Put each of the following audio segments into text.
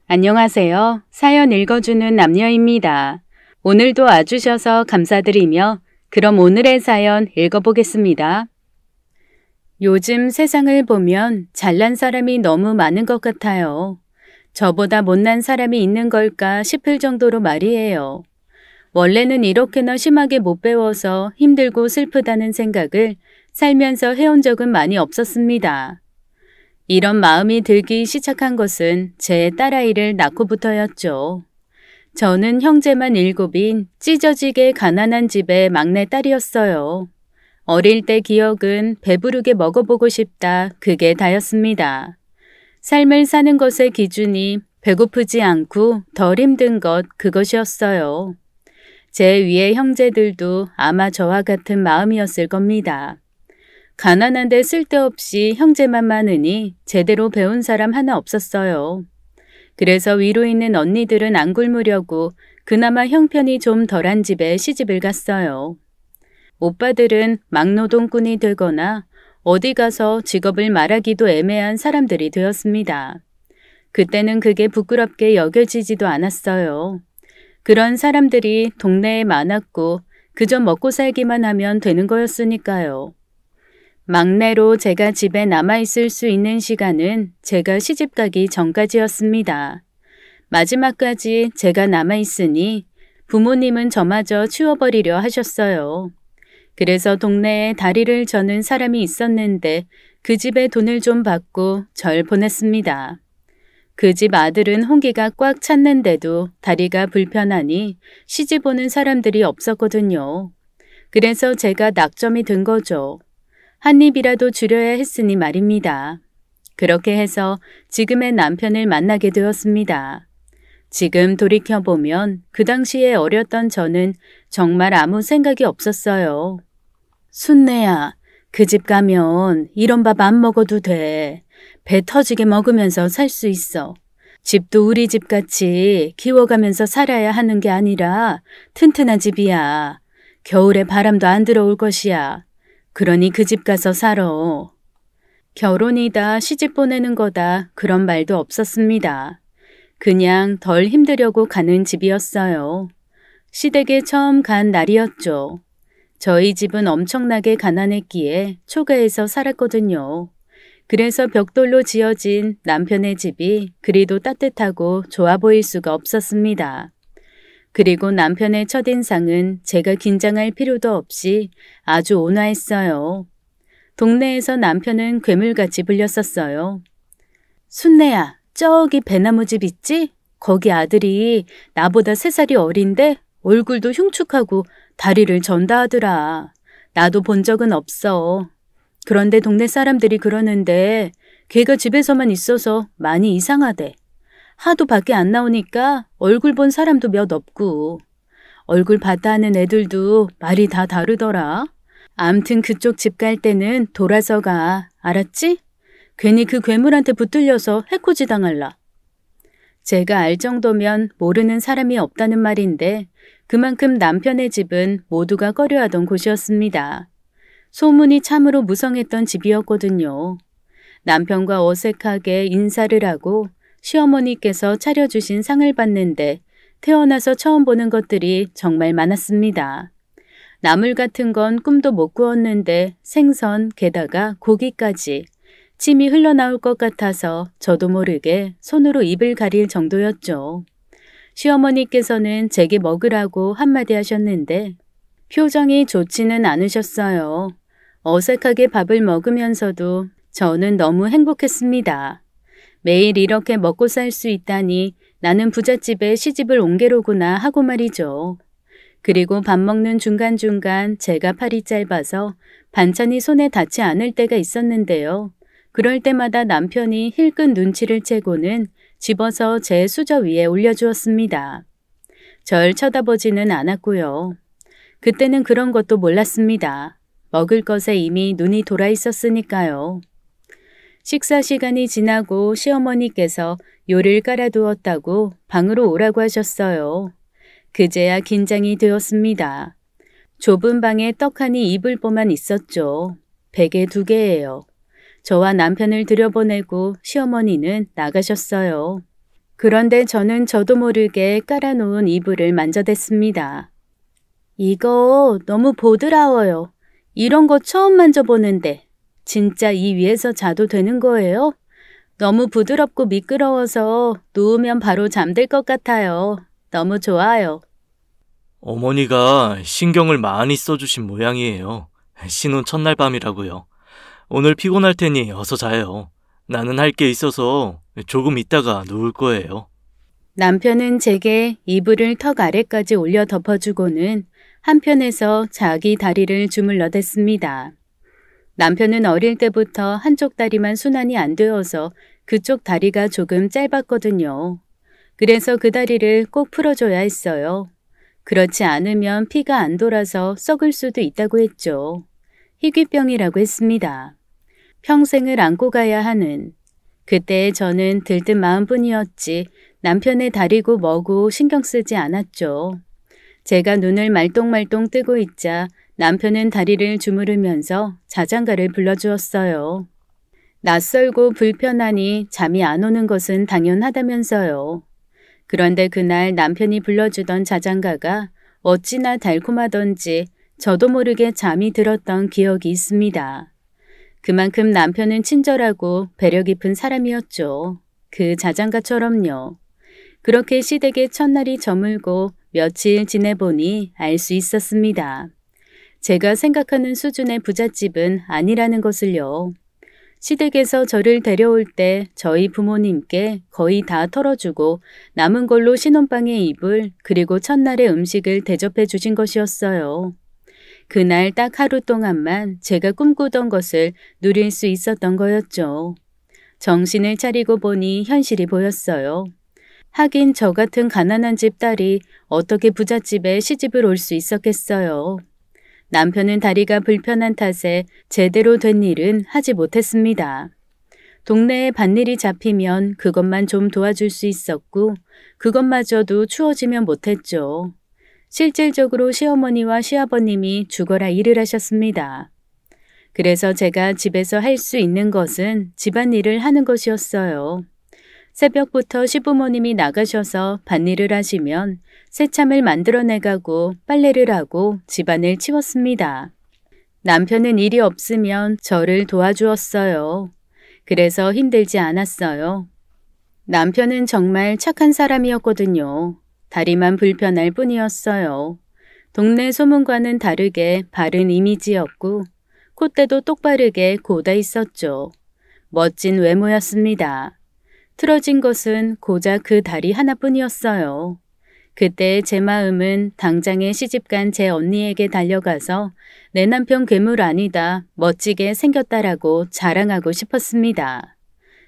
안녕하세요. 사연 읽어주는 남녀입니다. 오늘도 와주셔서 감사드리며 그럼 오늘의 사연 읽어보겠습니다. 요즘 세상을 보면 잘난 사람이 너무 많은 것 같아요. 저보다 못난 사람이 있는 걸까 싶을 정도로 말이에요. 원래는 이렇게나 심하게 못 배워서 힘들고 슬프다는 생각을 살면서 해온 적은 많이 없었습니다. 이런 마음이 들기 시작한 것은 제 딸아이를 낳고부터였죠. 저는 형제만 7인 찢어지게 가난한 집의 막내 딸이었어요. 어릴 때 기억은 배부르게 먹어보고 싶다, 그게 다였습니다. 삶을 사는 것의 기준이 배고프지 않고 덜 힘든 것, 그것이었어요. 제 위의 형제들도 아마 저와 같은 마음이었을 겁니다. 가난한데 쓸데없이 형제만 많으니 제대로 배운 사람 하나 없었어요. 그래서 위로 있는 언니들은 안 굶으려고 그나마 형편이 좀 덜한 집에 시집을 갔어요. 오빠들은 막노동꾼이 되거나 어디 가서 직업을 말하기도 애매한 사람들이 되었습니다. 그때는 그게 부끄럽게 여겨지지도 않았어요. 그런 사람들이 동네에 많았고 그저 먹고 살기만 하면 되는 거였으니까요. 막내로 제가 집에 남아있을 수 있는 시간은 제가 시집가기 전까지였습니다. 마지막까지 제가 남아있으니 부모님은 저마저 치워버리려 하셨어요. 그래서 동네에 다리를 저는 사람이 있었는데 그 집에 돈을 좀 받고 절 보냈습니다. 그 집 아들은 홍기가 꽉 찼는데도 다리가 불편하니 시집 오는 사람들이 없었거든요. 그래서 제가 낙점이 된 거죠. 한 입이라도 줄여야 했으니 말입니다. 그렇게 해서 지금의 남편을 만나게 되었습니다. 지금 돌이켜보면 그 당시에 어렸던 저는 정말 아무 생각이 없었어요. 순내야, 그 집 가면 이런 밥 안 먹어도 돼. 배 터지게 먹으면서 살 수 있어. 집도 우리 집같이 키워가면서 살아야 하는 게 아니라 튼튼한 집이야. 겨울에 바람도 안 들어올 것이야. 그러니 그 집 가서 살아. 결혼이다, 시집 보내는 거다, 그런 말도 없었습니다. 그냥 덜 힘들려고 가는 집이었어요. 시댁에 처음 간 날이었죠. 저희 집은 엄청나게 가난했기에 초가에서 살았거든요. 그래서 벽돌로 지어진 남편의 집이 그리도 따뜻하고 좋아 보일 수가 없었습니다. 그리고 남편의 첫인상은 제가 긴장할 필요도 없이 아주 온화했어요. 동네에서 남편은 괴물같이 불렸었어요. 순내야, 저기 배나무 집 있지? 거기 아들이 나보다 3살이 어린데 얼굴도 흉측하고 다리를 전다 하더라. 나도 본 적은 없어. 그런데 동네 사람들이 그러는데 걔가 집에서만 있어서 많이 이상하대. 하도 밖에 안 나오니까 얼굴 본 사람도 몇 없고 얼굴 봤다 하는 애들도 말이 다 다르더라. 암튼 그쪽 집 갈 때는 돌아서 가. 알았지? 괜히 그 괴물한테 붙들려서 해코지 당할라. 제가 알 정도면 모르는 사람이 없다는 말인데 그만큼 남편의 집은 모두가 꺼려하던 곳이었습니다. 소문이 참으로 무성했던 집이었거든요. 남편과 어색하게 인사를 하고 시어머니께서 차려주신 상을 받는데 태어나서 처음 보는 것들이 정말 많았습니다. 나물 같은 건 꿈도 못 꾸었는데 생선, 게다가 고기까지 침이 흘러나올 것 같아서 저도 모르게 손으로 입을 가릴 정도였죠. 시어머니께서는 제게 먹으라고 한마디 하셨는데 표정이 좋지는 않으셨어요. 어색하게 밥을 먹으면서도 저는 너무 행복했습니다. 매일 이렇게 먹고 살 수 있다니 나는 부잣집에 시집을 온 게로구나 하고 말이죠. 그리고 밥 먹는 중간중간 제가 팔이 짧아서 반찬이 손에 닿지 않을 때가 있었는데요. 그럴 때마다 남편이 힐끗 눈치를 채고는 집어서 제 수저 위에 올려주었습니다. 절 쳐다보지는 않았고요. 그때는 그런 것도 몰랐습니다. 먹을 것에 이미 눈이 돌아 있었으니까요. 식사 시간이 지나고 시어머니께서 요리를 깔아두었다고 방으로 오라고 하셨어요. 그제야 긴장이 되었습니다. 좁은 방에 떡 하니 입을 보만 있었죠. 베개 2개예요. 저와 남편을 들여보내고 시어머니는 나가셨어요. 그런데 저는 저도 모르게 깔아놓은 이불을 만져댔습니다. 이거 너무 보드라워요. 이런 거 처음 만져보는데 진짜 이 위에서 자도 되는 거예요? 너무 부드럽고 미끄러워서 누우면 바로 잠들 것 같아요. 너무 좋아요. 어머니가 신경을 많이 써주신 모양이에요. 신혼 첫날 밤이라고요. 오늘 피곤할 테니 어서 자요. 나는 할 게 있어서 조금 있다가 누울 거예요. 남편은 제게 이불을 턱 아래까지 올려 덮어주고는 한편에서 자기 다리를 주물러 댔습니다. 남편은 어릴 때부터 한쪽 다리만 순환이 안 되어서 그쪽 다리가 조금 짧았거든요. 그래서 그 다리를 꼭 풀어줘야 했어요. 그렇지 않으면 피가 안 돌아서 썩을 수도 있다고 했죠. 희귀병이라고 했습니다. 평생을 안고 가야 하는. 그때 저는 들뜬 마음뿐이었지 남편의 다리고 뭐고 신경 쓰지 않았죠. 제가 눈을 말똥말똥 뜨고 있자 남편은 다리를 주무르면서 자장가를 불러주었어요. 낯설고 불편하니 잠이 안 오는 것은 당연하다면서요. 그런데 그날 남편이 불러주던 자장가가 어찌나 달콤하던지 저도 모르게 잠이 들었던 기억이 있습니다. 그만큼 남편은 친절하고 배려 깊은 사람이었죠. 그 자장가처럼요. 그렇게 시댁의 첫날이 저물고 며칠 지내보니 알 수 있었습니다. 제가 생각하는 수준의 부잣집은 아니라는 것을요. 시댁에서 저를 데려올 때 저희 부모님께 거의 다 털어주고 남은 걸로 신혼방에 이불 그리고 첫날의 음식을 대접해 주신 것이었어요. 그날 딱 하루 동안만 제가 꿈꾸던 것을 누릴 수 있었던 거였죠. 정신을 차리고 보니 현실이 보였어요. 하긴 저 같은 가난한 집 딸이 어떻게 부잣집에 시집을 올 수 있었겠어요. 남편은 다리가 불편한 탓에 제대로 된 일은 하지 못했습니다. 동네에 밭일이 잡히면 그것만 좀 도와줄 수 있었고 그것마저도 추워지면 못했죠. 실질적으로 시어머니와 시아버님이 죽어라 일을 하셨습니다. 그래서 제가 집에서 할 수 있는 것은 집안일을 하는 것이었어요. 새벽부터 시부모님이 나가셔서 밭일을 하시면 새참을 만들어내가고 빨래를 하고 집안을 치웠습니다. 남편은 일이 없으면 저를 도와주었어요. 그래서 힘들지 않았어요. 남편은 정말 착한 사람이었거든요. 다리만 불편할 뿐이었어요. 동네 소문과는 다르게 바른 이미지였고 콧대도 똑바르게 고다 있었죠. 멋진 외모였습니다. 틀어진 것은 고작 그 다리 하나뿐이었어요. 그때 제 마음은 당장에 시집간 제 언니에게 달려가서 내 남편 괴물 아니다, 멋지게 생겼다라고 자랑하고 싶었습니다.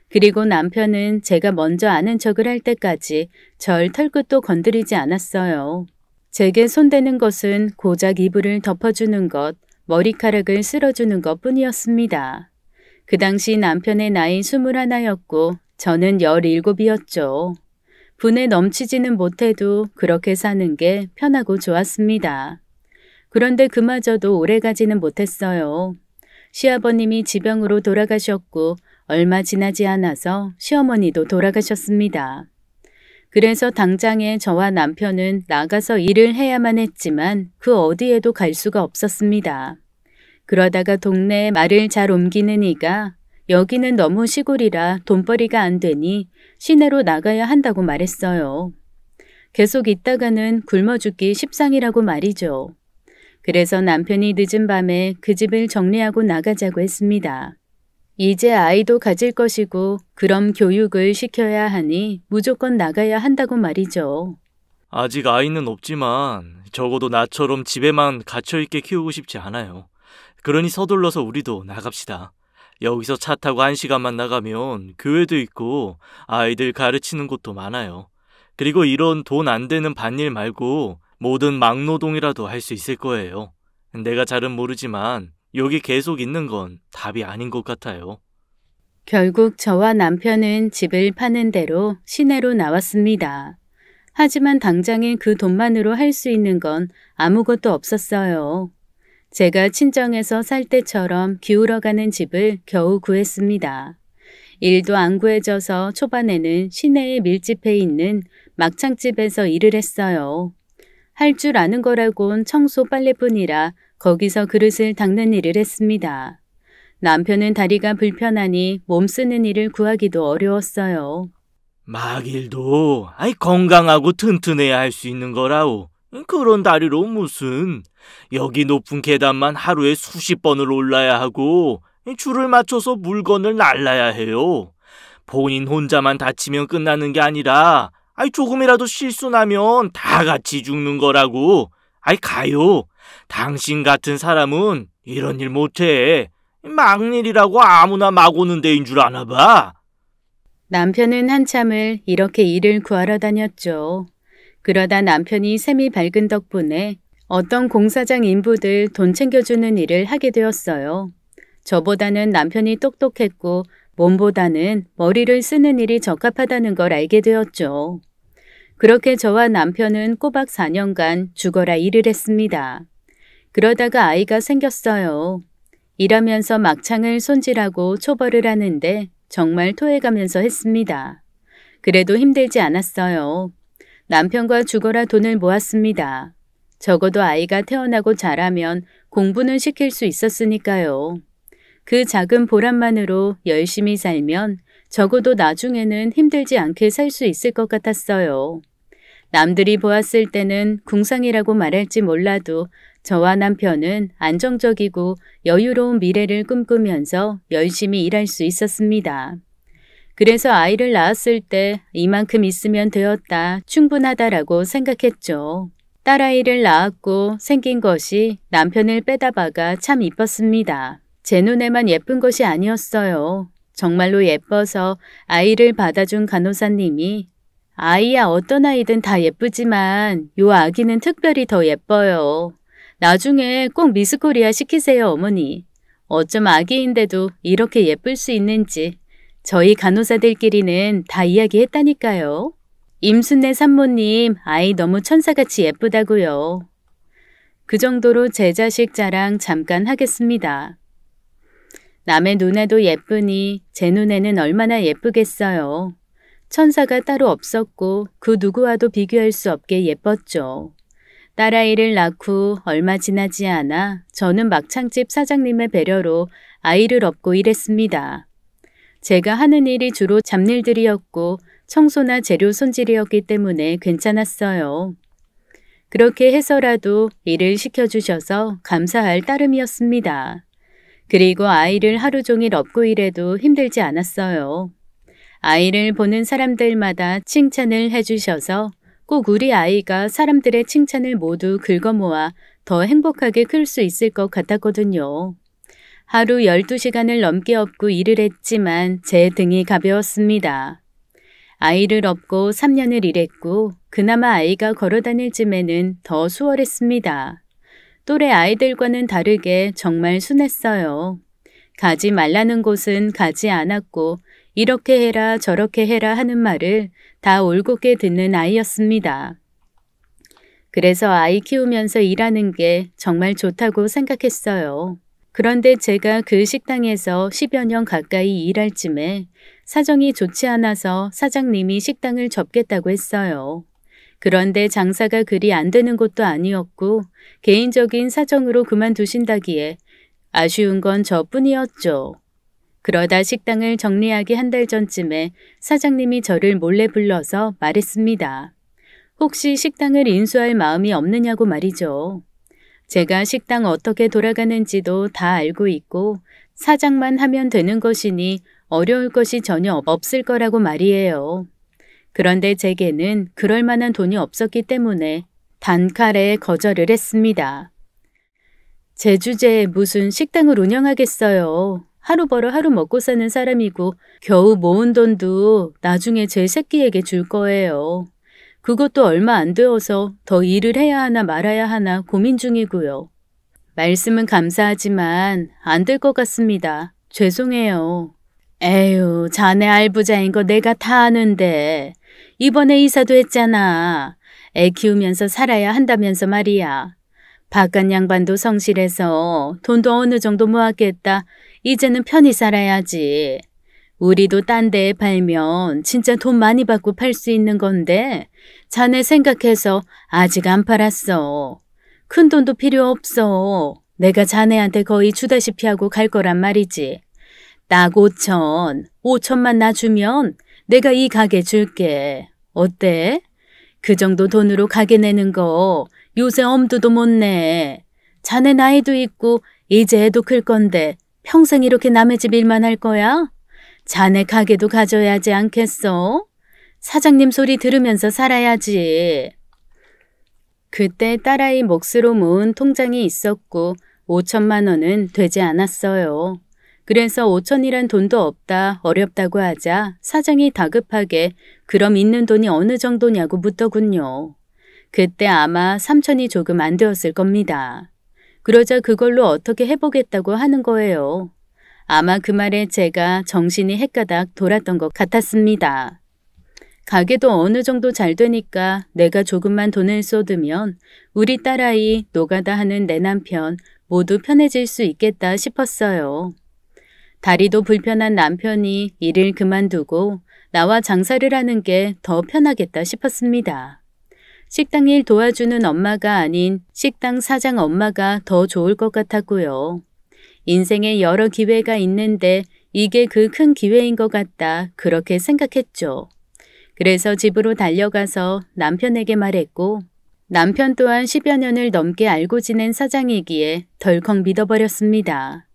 그리고 남편은 제가 먼저 아는 척을 할 때까지 절 털끝도 건드리지 않았어요. 제게 손대는 것은 고작 이불을 덮어주는 것, 머리카락을 쓸어주는 것 뿐이었습니다. 그 당시 남편의 나이 21였고 저는 17이었죠. 분에 넘치지는 못해도 그렇게 사는 게 편하고 좋았습니다. 그런데 그마저도 오래가지는 못했어요. 시아버님이 지병으로 돌아가셨고 얼마 지나지 않아서 시어머니도 돌아가셨습니다. 그래서 당장에 저와 남편은 나가서 일을 해야만 했지만 그 어디에도 갈 수가 없었습니다. 그러다가 동네에 말을 잘 옮기는 이가 여기는 너무 시골이라 돈벌이가 안 되니 시내로 나가야 한다고 말했어요. 계속 있다가는 굶어 죽기 십상이라고 말이죠. 그래서 남편이 늦은 밤에 그 집을 정리하고 나가자고 했습니다. 이제 아이도 가질 것이고 그럼 교육을 시켜야 하니 무조건 나가야 한다고 말이죠. 아직 아이는 없지만 적어도 나처럼 집에만 갇혀있게 키우고 싶지 않아요. 그러니 서둘러서 우리도 나갑시다. 여기서 차 타고 1시간만 나가면 교회도 있고 아이들 가르치는 곳도 많아요. 그리고 이런 돈 안 되는 밭일 말고 뭐든 막노동이라도 할 수 있을 거예요. 내가 잘은 모르지만 여기 계속 있는 건 답이 아닌 것 같아요. 결국 저와 남편은 집을 파는 대로 시내로 나왔습니다. 하지만 당장에 그 돈만으로 할 수 있는 건 아무것도 없었어요. 제가 친정에서 살 때처럼 기울어가는 집을 겨우 구했습니다. 일도 안 구해져서 초반에는 시내에 밀집해 있는 막창집에서 일을 했어요. 할 줄 아는 거라곤 청소 빨래뿐이라 거기서 그릇을 닦는 일을 했습니다. 남편은 다리가 불편하니 몸 쓰는 일을 구하기도 어려웠어요. 막일도 건강하고 튼튼해야 할 수 있는 거라오. 그런 다리로 무슨 여기 높은 계단만 하루에 수십 번을 올라야 하고 줄을 맞춰서 물건을 날라야 해요. 본인 혼자만 다치면 끝나는 게 아니라 조금이라도 실수 나면 다 같이 죽는 거라고. 가요. 당신 같은 사람은 이런 일 못해. 막일이라고 아무나 막 오는 데인 줄 아나 봐. 남편은 한참을 이렇게 일을 구하러 다녔죠. 그러다 남편이 셈이 밝은 덕분에 어떤 공사장 인부들 돈 챙겨주는 일을 하게 되었어요. 저보다는 남편이 똑똑했고 몸보다는 머리를 쓰는 일이 적합하다는 걸 알게 되었죠. 그렇게 저와 남편은 꼬박 4년간 죽어라 일을 했습니다. 그러다가 아이가 생겼어요. 일하면서 막창을 손질하고 초벌을 하는데 정말 토해가면서 했습니다. 그래도 힘들지 않았어요. 남편과 죽어라 돈을 모았습니다. 적어도 아이가 태어나고 자라면 공부는 시킬 수 있었으니까요. 그 작은 보람만으로 열심히 살면 적어도 나중에는 힘들지 않게 살 수 있을 것 같았어요. 남들이 보았을 때는 궁상이라고 말할지 몰라도 저와 남편은 안정적이고 여유로운 미래를 꿈꾸면서 열심히 일할 수 있었습니다. 그래서 아이를 낳았을 때 이만큼 있으면 되었다, 충분하다라고 생각했죠. 딸아이를 낳았고 생긴 것이 남편을 빼다 박아 참 이뻤습니다. 제 눈에만 예쁜 것이 아니었어요. 정말로 예뻐서 아이를 받아준 간호사님이 아이야 어떤 아이든 다 예쁘지만 요 아기는 특별히 더 예뻐요. 나중에 꼭 미스코리아 시키세요 어머니. 어쩜 아기인데도 이렇게 예쁠 수 있는지 저희 간호사들끼리는 다 이야기했다니까요. 임순례 산모님 아이 너무 천사같이 예쁘다고요. 그 정도로 제 자식 자랑 잠깐 하겠습니다. 남의 눈에도 예쁘니 제 눈에는 얼마나 예쁘겠어요. 천사가 따로 없었고 그 누구와도 비교할 수 없게 예뻤죠. 딸아이를 낳고 얼마 지나지 않아 저는 막창집 사장님의 배려로 아이를 업고 일했습니다. 제가 하는 일이 주로 잡일들이었고 청소나 재료 손질이었기 때문에 괜찮았어요. 그렇게 해서라도 일을 시켜주셔서 감사할 따름이었습니다. 그리고 아이를 하루 종일 업고 일해도 힘들지 않았어요. 아이를 보는 사람들마다 칭찬을 해주셔서 꼭 우리 아이가 사람들의 칭찬을 모두 긁어모아 더 행복하게 클 수 있을 것 같았거든요. 하루 12시간을 넘게 업고 일을 했지만 제 등이 가벼웠습니다. 아이를 업고 3년을 일했고 그나마 아이가 걸어다닐 쯤에는 더 수월했습니다. 또래 아이들과는 다르게 정말 순했어요. 가지 말라는 곳은 가지 않았고 이렇게 해라 저렇게 해라 하는 말을 다 올곧게 듣는 아이였습니다. 그래서 아이 키우면서 일하는 게 정말 좋다고 생각했어요. 그런데 제가 그 식당에서 10여 년 가까이 일할 쯤에 사정이 좋지 않아서 사장님이 식당을 접겠다고 했어요. 그런데 장사가 그리 안 되는 것도 아니었고 개인적인 사정으로 그만두신다기에 아쉬운 건 저뿐이었죠. 그러다 식당을 정리하기 한 달 전쯤에 사장님이 저를 몰래 불러서 말했습니다. 혹시 식당을 인수할 마음이 없느냐고 말이죠. 제가 식당 어떻게 돌아가는지도 다 알고 있고 사장만 하면 되는 것이니 어려울 것이 전혀 없을 거라고 말이에요. 그런데 제게는 그럴 만한 돈이 없었기 때문에 단칼에 거절을 했습니다. 제 주제에 무슨 식당을 운영하겠어요. 하루 벌어 하루 먹고 사는 사람이고 겨우 모은 돈도 나중에 제 새끼에게 줄 거예요. 그것도 얼마 안 되어서 더 일을 해야 하나 말아야 하나 고민 중이고요. 말씀은 감사하지만 안 될 것 같습니다. 죄송해요. 에휴, 자네 알부자인 거 내가 다 아는데 이번에 이사도 했잖아. 애 키우면서 살아야 한다면서 말이야. 바깥 양반도 성실해서 돈도 어느 정도 모았겠다. 이제는 편히 살아야지. 우리도 딴 데에 팔면 진짜 돈 많이 받고 팔 수 있는 건데 자네 생각해서 아직 안 팔았어. 큰 돈도 필요 없어. 내가 자네한테 거의 주다시피 하고 갈 거란 말이지. 딱 5천만 놔주면 내가 이 가게 줄게. 어때? 그 정도 돈으로 가게 내는 거 요새 엄두도 못 내. 자네 나이도 있고 이제 애도 클 건데 평생 이렇게 남의 집 일만 할 거야? 자네 가게도 가져야 하지 않겠어? 사장님 소리 들으면서 살아야지. 그때 딸아이 몫으로 모은 통장이 있었고 5천만 원은 되지 않았어요. 그래서 5천이란 돈도 없다, 어렵다고 하자 사장이 다급하게 그럼 있는 돈이 어느 정도냐고 묻더군요. 그때 아마 3천이 조금 안 되었을 겁니다. 그러자 그걸로 어떻게 해보겠다고 하는 거예요. 아마 그 말에 제가 정신이 헷가닥 돌았던 것 같았습니다. 가게도 어느 정도 잘 되니까 내가 조금만 돈을 쏟으면 우리 딸아이, 노가다 하는 내 남편 모두 편해질 수 있겠다 싶었어요. 다리도 불편한 남편이 일을 그만두고 나와 장사를 하는 게 더 편하겠다 싶었습니다. 식당 일 도와주는 엄마가 아닌 식당 사장 엄마가 더 좋을 것 같았고요. 인생에 여러 기회가 있는데 이게 그 큰 기회인 것 같다 그렇게 생각했죠. 그래서 집으로 달려가서 남편에게 말했고 남편 또한 10여 년을 넘게 알고 지낸 사장이기에 덜컥 믿어버렸습니다.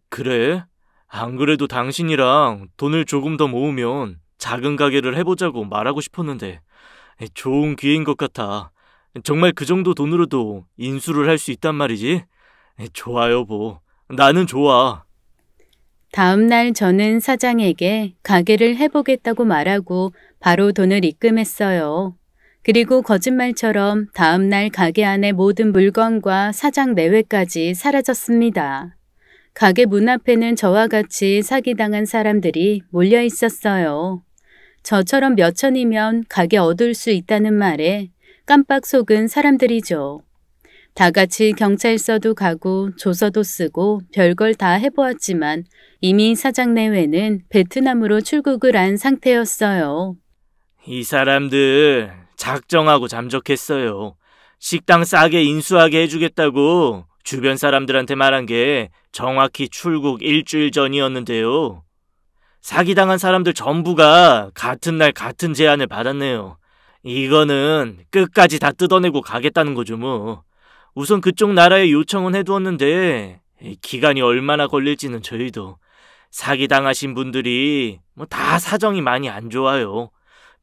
그래? 안 그래도 당신이랑 돈을 조금 더 모으면 작은 가게를 해보자고 말하고 싶었는데 좋은 기회인 것 같아. 정말 그 정도 돈으로도 인수를 할 수 있단 말이지? 좋아 여보. 나는 좋아. 다음 날 저는 사장에게 가게를 해보겠다고 말하고 바로 돈을 입금했어요. 그리고 거짓말처럼 다음 날 가게 안의 모든 물건과 사장 내외까지 사라졌습니다. 가게 문 앞에는 저와 같이 사기당한 사람들이 몰려 있었어요. 저처럼 몇 천이면 가게 얻을 수 있다는 말에 깜빡 속은 사람들이죠. 다 같이 경찰서도 가고 조서도 쓰고 별걸 다 해보았지만 이미 사장 내외는 베트남으로 출국을 한 상태였어요. 이 사람들 작정하고 잠적했어요. 식당 싸게 인수하게 해주겠다고 주변 사람들한테 말한 게 정확히 출국 일주일 전이었는데요. 사기당한 사람들 전부가 같은 날 같은 제안을 받았네요. 이거는 끝까지 다 뜯어내고 가겠다는 거죠 뭐. 우선 그쪽 나라에 요청은 해두었는데 기간이 얼마나 걸릴지는 저희도. 사기당하신 분들이 다 사정이 많이 안 좋아요.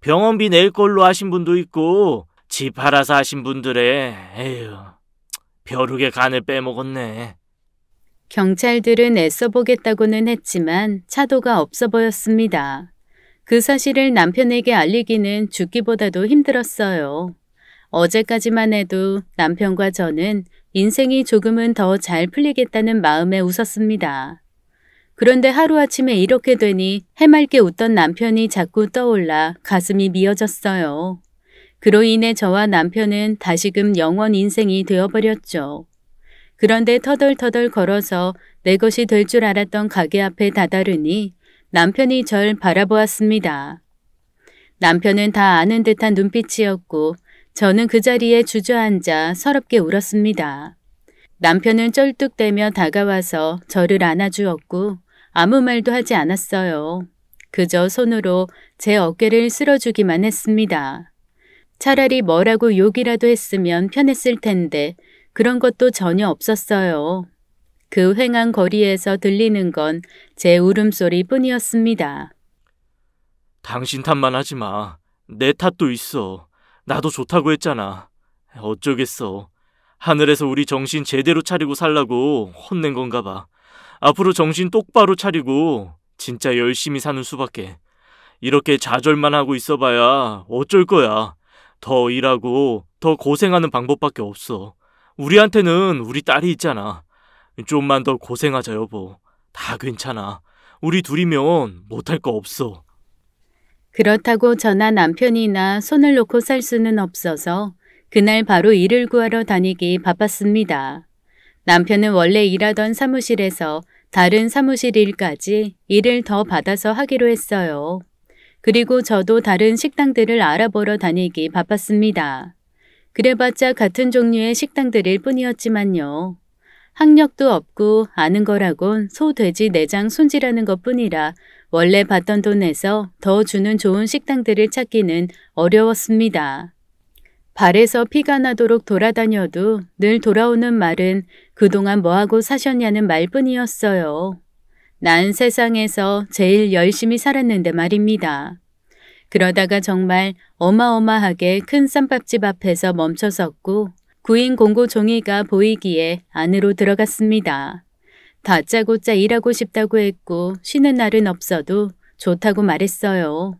병원비 낼 걸로 하신 분도 있고 집 팔아서 하신 분들의 에휴 벼룩의 간을 빼먹었네. 경찰들은 애써보겠다고는 했지만 차도가 없어 보였습니다. 그 사실을 남편에게 알리기는 죽기보다도 힘들었어요. 어제까지만 해도 남편과 저는 인생이 조금은 더 잘 풀리겠다는 마음에 웃었습니다. 그런데 하루아침에 이렇게 되니 해맑게 웃던 남편이 자꾸 떠올라 가슴이 미어졌어요. 그로 인해 저와 남편은 다시금 영원 인생이 되어버렸죠. 그런데 터덜터덜 걸어서 내 것이 될 줄 알았던 가게 앞에 다다르니 남편이 절 바라보았습니다. 남편은 다 아는 듯한 눈빛이었고 저는 그 자리에 주저앉아 서럽게 울었습니다. 남편은 쩔뚝대며 다가와서 저를 안아주었고 아무 말도 하지 않았어요. 그저 손으로 제 어깨를 쓸어주기만 했습니다. 차라리 뭐라고 욕이라도 했으면 편했을 텐데 그런 것도 전혀 없었어요. 그 휑한 거리에서 들리는 건 제 울음소리 뿐이었습니다. 당신 탓만 하지 마. 내 탓도 있어. 나도 좋다고 했잖아. 어쩌겠어. 하늘에서 우리 정신 제대로 차리고 살라고 혼낸 건가 봐. 앞으로 정신 똑바로 차리고 진짜 열심히 사는 수밖에. 이렇게 좌절만 하고 있어봐야 어쩔 거야. 더 일하고 더 고생하는 방법밖에 없어. 우리한테는 우리 딸이 있잖아. 좀만 더 고생하자 여보. 다 괜찮아. 우리 둘이면 못할 거 없어. 그렇다고 저나 남편이나 손을 놓고 살 수는 없어서 그날 바로 일을 구하러 다니기 바빴습니다. 남편은 원래 일하던 사무실에서 다른 사무실 일까지 일을 더 받아서 하기로 했어요. 그리고 저도 다른 식당들을 알아보러 다니기 바빴습니다. 그래봤자 같은 종류의 식당들일 뿐이었지만요. 학력도 없고 아는 거라곤 소, 돼지, 내장 손질하는 것뿐이라 원래 받던 돈에서 더 주는 좋은 식당들을 찾기는 어려웠습니다. 발에서 피가 나도록 돌아다녀도 늘 돌아오는 말은 그동안 뭐하고 사셨냐는 말뿐이었어요. 난 세상에서 제일 열심히 살았는데 말입니다. 그러다가 정말 어마어마하게 큰 쌈밥집 앞에서 멈춰섰고 구인 공고 종이가 보이기에 안으로 들어갔습니다. 다짜고짜 일하고 싶다고 했고 쉬는 날은 없어도 좋다고 말했어요.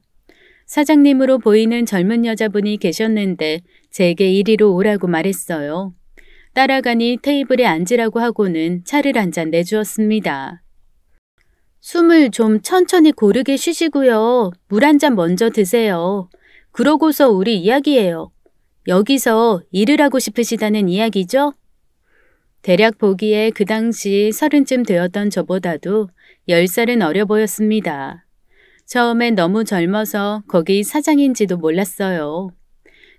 사장님으로 보이는 젊은 여자분이 계셨는데 제게 이리로 오라고 말했어요. 따라가니 테이블에 앉으라고 하고는 차를 한 잔 내주었습니다. 숨을 좀 천천히 고르게 쉬시고요. 물 한 잔 먼저 드세요. 그러고서 우리 이야기해요. 여기서 일을 하고 싶으시다는 이야기죠? 대략 보기에 그 당시 30쯤 되었던 저보다도 10살은 어려 보였습니다. 처음엔 너무 젊어서 거기 사장인지도 몰랐어요.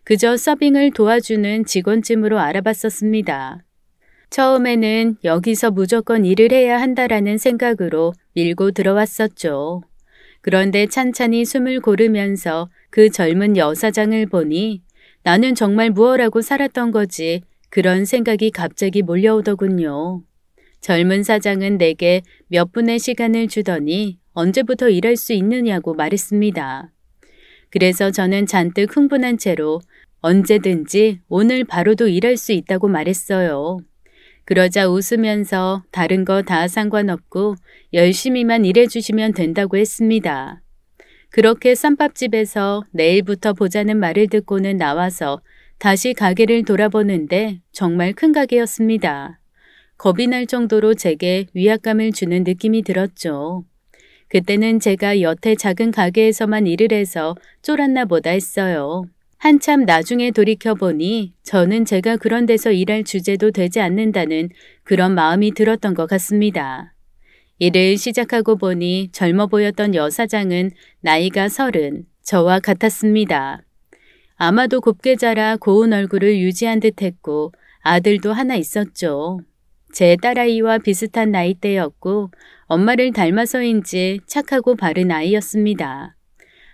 그저 서빙을 도와주는 직원쯤으로 알아봤었습니다. 처음에는 여기서 무조건 일을 해야 한다라는 생각으로 밀고 들어왔었죠. 그런데 찬찬히 숨을 고르면서 그 젊은 여사장을 보니 나는 정말 무엇하고 살았던 거지 그런 생각이 갑자기 몰려오더군요. 젊은 사장은 내게 몇 분의 시간을 주더니 언제부터 일할 수 있느냐고 말했습니다. 그래서 저는 잔뜩 흥분한 채로 언제든지 오늘 바로도 일할 수 있다고 말했어요. 그러자 웃으면서 다른 거 다 상관없고 열심히만 일해주시면 된다고 했습니다. 그렇게 쌈밥집에서 내일부터 보자는 말을 듣고는 나와서 다시 가게를 돌아보는데 정말 큰 가게였습니다. 겁이 날 정도로 제게 위압감을 주는 느낌이 들었죠. 그때는 제가 여태 작은 가게에서만 일을 해서 쫄았나 보다 했어요. 한참 나중에 돌이켜보니 저는 제가 그런 데서 일할 주제도 되지 않는다는 그런 마음이 들었던 것 같습니다. 일을 시작하고 보니 젊어 보였던 여사장은 나이가 30, 저와 같았습니다. 아마도 곱게 자라 고운 얼굴을 유지한 듯했고 아들도 하나 있었죠. 제 딸아이와 비슷한 나이대였고 엄마를 닮아서인지 착하고 바른 아이였습니다.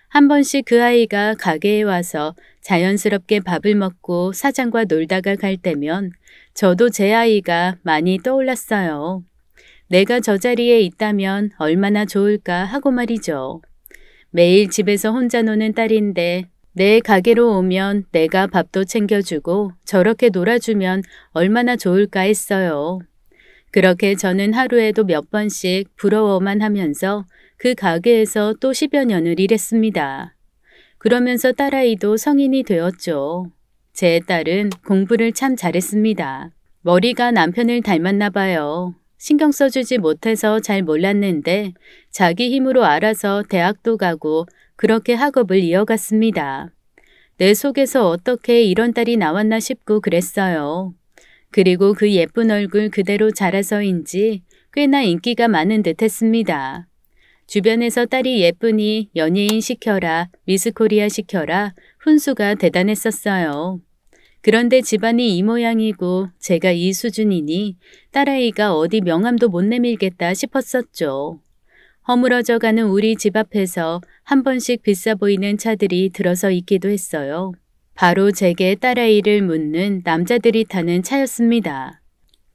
한 번씩 그 아이가 가게에 와서 자연스럽게 밥을 먹고 사장과 놀다가 갈 때면 저도 제 아이가 많이 떠올랐어요. 내가 저 자리에 있다면 얼마나 좋을까 하고 말이죠. 매일 집에서 혼자 노는 딸인데 내 가게로 오면 내가 밥도 챙겨주고 저렇게 놀아주면 얼마나 좋을까 했어요. 그렇게 저는 하루에도 몇 번씩 부러워만 하면서 그 가게에서 또 10여 년을 일했습니다. 그러면서 딸아이도 성인이 되었죠. 제 딸은 공부를 참 잘했습니다. 머리가 남편을 닮았나 봐요. 신경 써주지 못해서 잘 몰랐는데 자기 힘으로 알아서 대학도 가고 그렇게 학업을 이어갔습니다. 내 속에서 어떻게 이런 딸이 나왔나 싶고 그랬어요. 그리고 그 예쁜 얼굴 그대로 자라서인지 꽤나 인기가 많은 듯 했습니다. 주변에서 딸이 예쁘니 연예인 시켜라, 미스코리아 시켜라, 훈수가 대단했었어요. 그런데 집안이 이 모양이고 제가 이 수준이니 딸아이가 어디 명함도 못 내밀겠다 싶었었죠. 허물어져가는 우리 집 앞에서 한 번씩 비싸 보이는 차들이 들어서 있기도 했어요. 바로 제게 딸아이를 묻는 남자들이 타는 차였습니다.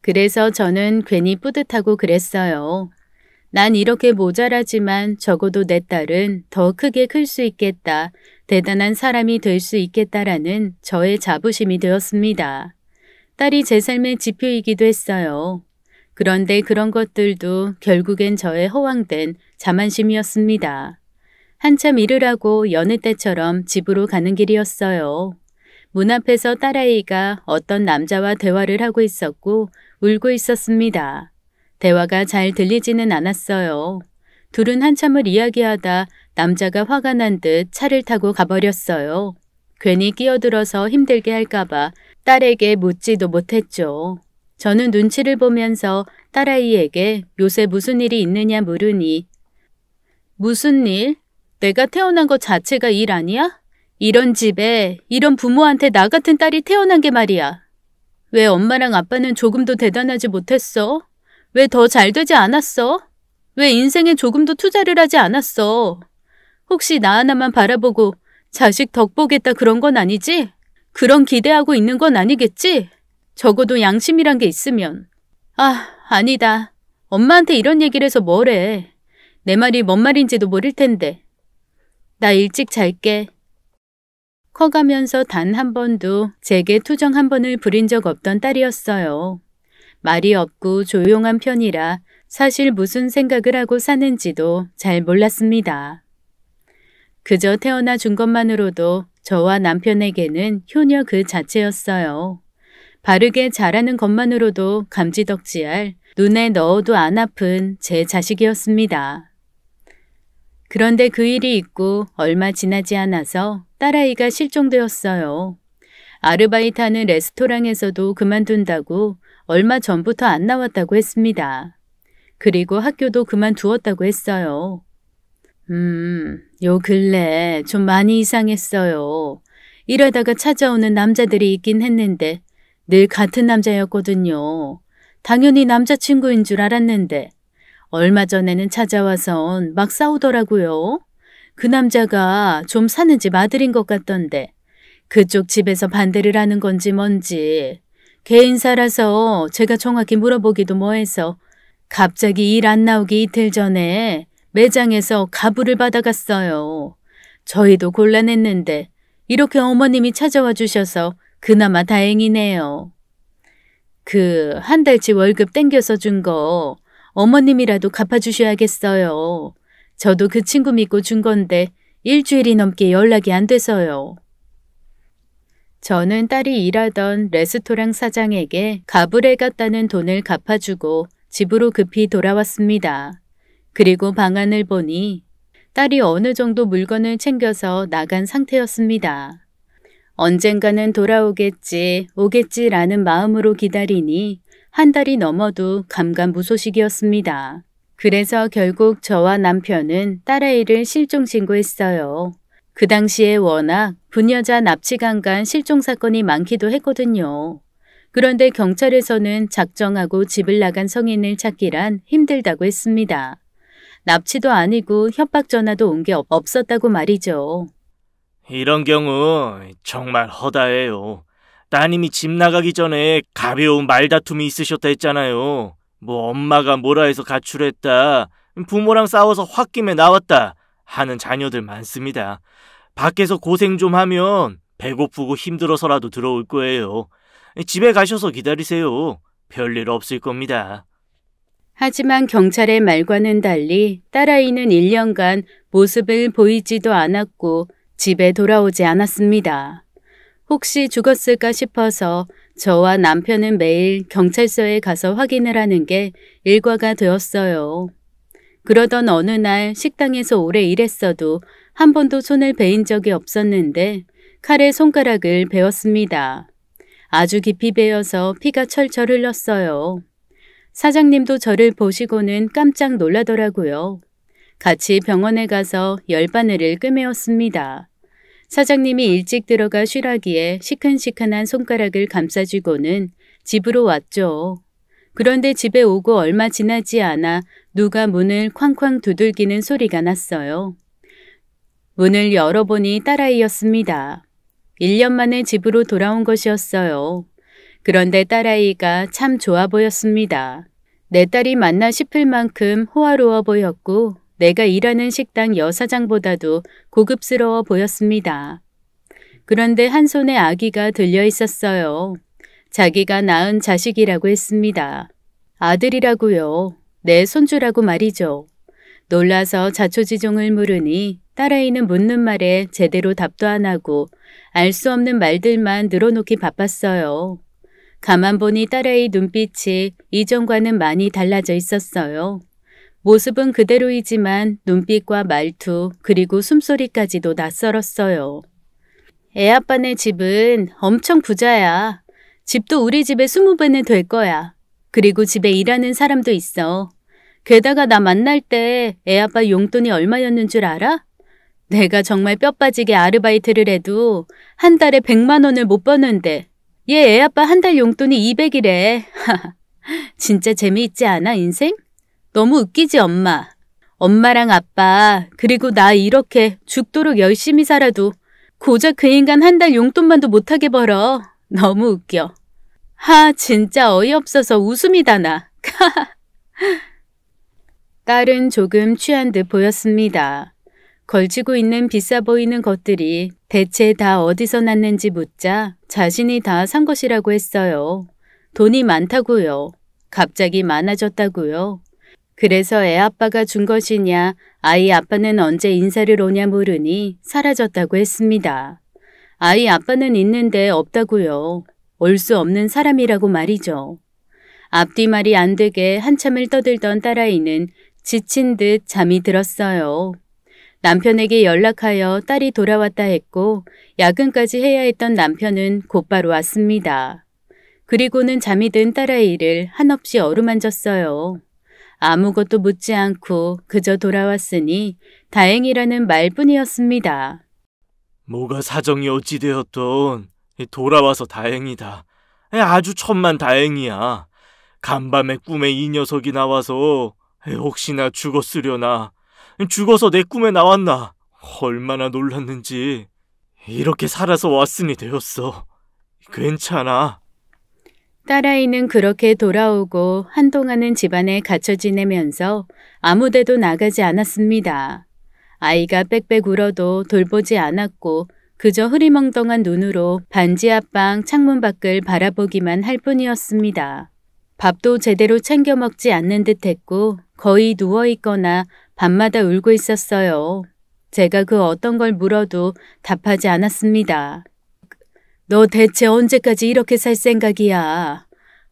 그래서 저는 괜히 뿌듯하고 그랬어요. 난 이렇게 모자라지만 적어도 내 딸은 더 크게 클 수 있겠다, 대단한 사람이 될 수 있겠다라는 저의 자부심이 되었습니다. 딸이 제 삶의 지표이기도 했어요. 그런데 그런 것들도 결국엔 저의 허황된 자만심이었습니다. 한참 일을 하고 여느 때처럼 집으로 가는 길이었어요. 문 앞에서 딸아이가 어떤 남자와 대화를 하고 있었고 울고 있었습니다. 대화가 잘 들리지는 않았어요. 둘은 한참을 이야기하다 남자가 화가 난 듯 차를 타고 가버렸어요. 괜히 끼어들어서 힘들게 할까봐 딸에게 묻지도 못했죠. 저는 눈치를 보면서 딸아이에게 요새 무슨 일이 있느냐 물으니 무슨 일? 내가 태어난 것 자체가 일 아니야? 이런 집에 이런 부모한테 나 같은 딸이 태어난 게 말이야. 왜 엄마랑 아빠는 조금도 대단하지 못했어? 왜 더 잘 되지 않았어? 왜 인생에 조금도 투자를 하지 않았어? 혹시 나 하나만 바라보고 자식 덕 보겠다 그런 건 아니지? 그런 기대하고 있는 건 아니겠지? 적어도 양심이란 게 있으면. 아니다. 엄마한테 이런 얘기를 해서 뭐래. 내 말이 뭔 말인지도 모를 텐데. 나 일찍 잘게. 커가면서 단 한 번도 제게 투정 한 번을 부린 적 없던 딸이었어요. 말이 없고 조용한 편이라 사실 무슨 생각을 하고 사는지도 잘 몰랐습니다. 그저 태어나 준 것만으로도 저와 남편에게는 효녀 그 자체였어요. 바르게 자라는 것만으로도 감지덕지할 눈에 넣어도 안 아픈 제 자식이었습니다. 그런데 그 일이 있고 얼마 지나지 않아서 딸아이가 실종되었어요. 아르바이트하는 레스토랑에서도 그만둔다고 얼마 전부터 안 나왔다고 했습니다. 그리고 학교도 그만두었다고 했어요. 요 근래 좀 많이 이상했어요. 이러다가 찾아오는 남자들이 있긴 했는데 늘 같은 남자였거든요. 당연히 남자친구인 줄 알았는데 얼마 전에는 찾아와선 막 싸우더라고요. 그 남자가 좀 사는 집 아들인 것 같던데 그쪽 집에서 반대를 하는 건지 뭔지 개인사라서 제가 정확히 물어보기도 뭐해서 갑자기 일 안 나오기 이틀 전에 매장에서 가부를 받아갔어요. 저희도 곤란했는데 이렇게 어머님이 찾아와 주셔서 그나마 다행이네요. 그 한 달치 월급 땡겨서 준 거 어머님이라도 갚아주셔야겠어요. 저도 그 친구 믿고 준 건데 일주일이 넘게 연락이 안 돼서요. 저는 딸이 일하던 레스토랑 사장에게 가불에 갔다는 돈을 갚아주고 집으로 급히 돌아왔습니다. 그리고 방안을 보니 딸이 어느 정도 물건을 챙겨서 나간 상태였습니다. 언젠가는 오겠지라는 마음으로 기다리니 한 달이 넘어도 감감무소식이었습니다. 그래서 결국 저와 남편은 딸아이를 실종 신고했어요. 그 당시에 워낙 부녀자 납치강간 실종 사건이 많기도 했거든요. 그런데 경찰에서는 작정하고 집을 나간 성인을 찾기란 힘들다고 했습니다. 납치도 아니고 협박 전화도 온 게 없었다고 말이죠. 이런 경우 정말 허다해요. 따님이 집 나가기 전에 가벼운 말다툼이 있으셨다 했잖아요. 뭐 엄마가 뭐라 해서 가출했다, 부모랑 싸워서 홧김에 나왔다 하는 자녀들 많습니다. 밖에서 고생 좀 하면 배고프고 힘들어서라도 들어올 거예요. 집에 가셔서 기다리세요. 별일 없을 겁니다. 하지만 경찰의 말과는 달리 딸아이는 1년간 모습을 보이지도 않았고 집에 돌아오지 않았습니다. 혹시 죽었을까 싶어서 저와 남편은 매일 경찰서에 가서 확인을 하는 게 일과가 되었어요. 그러던 어느 날 식당에서 오래 일했어도 한 번도 손을 베인 적이 없었는데 칼에 손가락을 베었습니다. 아주 깊이 베어서 피가 철철 흘렀어요. 사장님도 저를 보시고는 깜짝 놀라더라고요. 같이 병원에 가서 열바늘을 꿰매었습니다. 사장님이 일찍 들어가 쉬라기에 시큰시큰한 손가락을 감싸주고는 집으로 왔죠. 그런데 집에 오고 얼마 지나지 않아 누가 문을 쾅쾅 두들기는 소리가 났어요. 문을 열어보니 딸아이였습니다. 1년 만에 집으로 돌아온 것이었어요. 그런데 딸아이가 참 좋아 보였습니다. 내 딸이 맞나 싶을 만큼 호화로워 보였고 내가 일하는 식당 여사장보다도 고급스러워 보였습니다. 그런데 한 손에 아기가 들려 있었어요. 자기가 낳은 자식이라고 했습니다. 아들이라고요. 내 손주라고 말이죠. 놀라서 자초지종을 물으니 딸아이는 묻는 말에 제대로 답도 안 하고 알 수 없는 말들만 늘어놓기 바빴어요. 가만 보니 딸아이 눈빛이 이전과는 많이 달라져 있었어요. 모습은 그대로이지만 눈빛과 말투 그리고 숨소리까지도 낯설었어요. 애아빠네 집은 엄청 부자야. 집도 우리 집에 20배는 될 거야. 그리고 집에 일하는 사람도 있어. 게다가 나 만날 때 애아빠 용돈이 얼마였는 줄 알아? 내가 정말 뼈 빠지게 아르바이트를 해도 한 달에 100만 원을 못 버는데 얘 애아빠 한 달 용돈이 200이래. 진짜 재미있지 않아, 인생? 너무 웃기지, 엄마? 엄마랑 아빠 그리고 나 이렇게 죽도록 열심히 살아도 고작 그 인간 한 달 용돈만도 못하게 벌어. 너무 웃겨. 진짜 어이없어서 웃음이 다 나. 딸은 조금 취한 듯 보였습니다. 걸치고 있는 비싸 보이는 것들이 대체 다 어디서 났는지 묻자 자신이 다 산 것이라고 했어요. 돈이 많다고요. 갑자기 많아졌다고요. 그래서 애 아빠가 준 것이냐, 아이 아빠는 언제 인사를 오냐 모르니 사라졌다고 했습니다. 아이 아빠는 있는데 없다고요. 올 수 없는 사람이라고 말이죠. 앞뒤 말이 안 되게 한참을 떠들던 딸아이는 지친 듯 잠이 들었어요. 남편에게 연락하여 딸이 돌아왔다 했고 야근까지 해야 했던 남편은 곧바로 왔습니다. 그리고는 잠이 든 딸아이를 한없이 어루만졌어요. 아무것도 묻지 않고 그저 돌아왔으니 다행이라는 말뿐이었습니다. 뭐가 사정이 어찌되었던 돌아와서 다행이다. 아주 천만 다행이야. 간밤에 꿈에 이 녀석이 나와서 혹시나 죽었으려나. 죽어서 내 꿈에 나왔나. 얼마나 놀랐는지. 이렇게 살아서 왔으니 되었어. 괜찮아. 딸아이는 그렇게 돌아오고 한동안은 집안에 갇혀 지내면서 아무데도 나가지 않았습니다. 아이가 빽빽 울어도 돌보지 않았고 그저 흐리멍덩한 눈으로 반지 앞방 창문 밖을 바라보기만 할 뿐이었습니다. 밥도 제대로 챙겨 먹지 않는 듯 했고 거의 누워있거나 밤마다 울고 있었어요. 제가 그 어떤 걸 물어도 답하지 않았습니다. 너 대체 언제까지 이렇게 살 생각이야?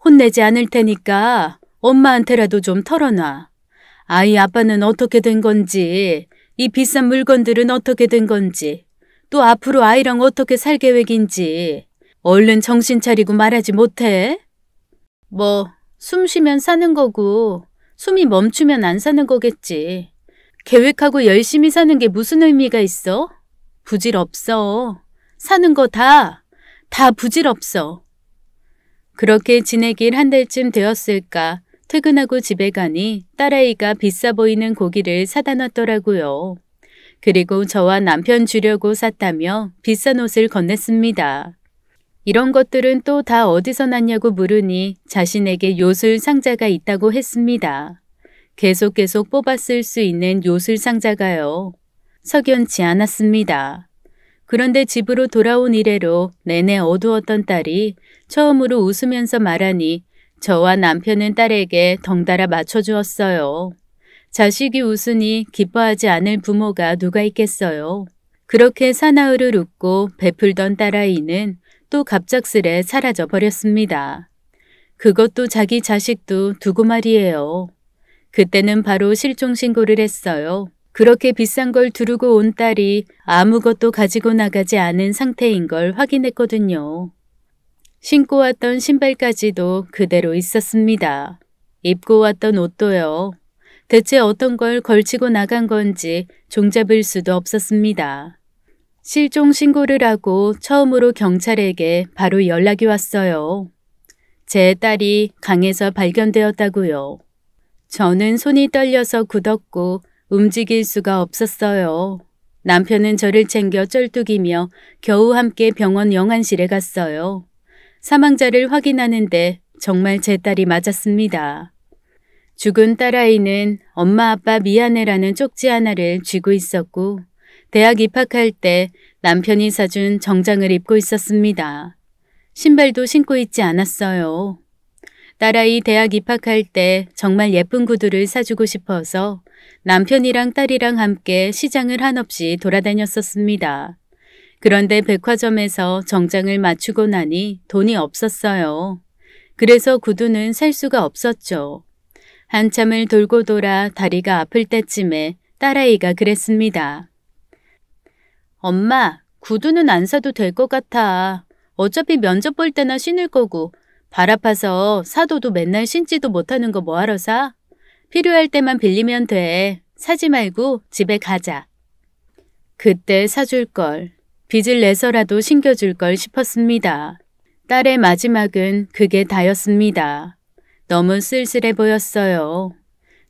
혼내지 않을 테니까 엄마한테라도 좀 털어놔. 아이 아빠는 어떻게 된 건지, 이 비싼 물건들은 어떻게 된 건지, 또 앞으로 아이랑 어떻게 살 계획인지 얼른 정신 차리고 말하지 못해? 숨 쉬면 사는 거고 숨이 멈추면 안 사는 거겠지. 계획하고 열심히 사는 게 무슨 의미가 있어? 부질없어. 사는 거 다 부질없어. 그렇게 지내길 한 달쯤 되었을까 퇴근하고 집에 가니 딸아이가 비싸 보이는 고기를 사다 놨더라고요. 그리고 저와 남편 주려고 샀다며 비싼 옷을 건넸습니다. 이런 것들은 또 다 어디서 났냐고 물으니 자신에게 요술 상자가 있다고 했습니다. 계속 뽑아 쓸 수 있는 요술 상자가요. 석연치 않았습니다. 그런데 집으로 돌아온 이래로 내내 어두웠던 딸이 처음으로 웃으면서 말하니 저와 남편은 딸에게 덩달아 맞춰주었어요. 자식이 웃으니 기뻐하지 않을 부모가 누가 있겠어요. 그렇게 사나흘을 웃고 베풀던 딸아이는 또 갑작스레 사라져 버렸습니다. 그것도 자기 자식도 두고 말이에요. 그때는 바로 실종신고를 했어요. 그렇게 비싼 걸 두르고 온 딸이 아무것도 가지고 나가지 않은 상태인 걸 확인했거든요. 신고 왔던 신발까지도 그대로 있었습니다. 입고 왔던 옷도요. 대체 어떤 걸 걸치고 나간 건지 종잡을 수도 없었습니다. 실종 신고를 하고 처음으로 경찰에게 바로 연락이 왔어요. 제 딸이 강에서 발견되었다고요. 저는 손이 떨려서 굳었고 움직일 수가 없었어요. 남편은 저를 챙겨 쩔뚝이며 겨우 함께 병원 영안실에 갔어요. 사망자를 확인하는데 정말 제 딸이 맞았습니다. 죽은 딸아이는 엄마 아빠 미안해라는 쪽지 하나를 쥐고 있었고 대학 입학할 때 남편이 사준 정장을 입고 있었습니다. 신발도 신고 있지 않았어요. 딸아이 대학 입학할 때 정말 예쁜 구두를 사주고 싶어서 남편이랑 딸이랑 함께 시장을 한없이 돌아다녔었습니다. 그런데 백화점에서 정장을 맞추고 나니 돈이 없었어요. 그래서 구두는 살 수가 없었죠. 한참을 돌고 돌아 다리가 아플 때쯤에 딸아이가 그랬습니다. 엄마, 구두는 안 사도 될 것 같아. 어차피 면접 볼 때나 신을 거고 발 아파서 사도도 맨날 신지도 못하는 거 뭐하러 사? 필요할 때만 빌리면 돼. 사지 말고 집에 가자. 그때 사줄 걸. 빚을 내서라도 신겨줄 걸 싶었습니다. 딸의 마지막은 그게 다였습니다. 너무 쓸쓸해 보였어요.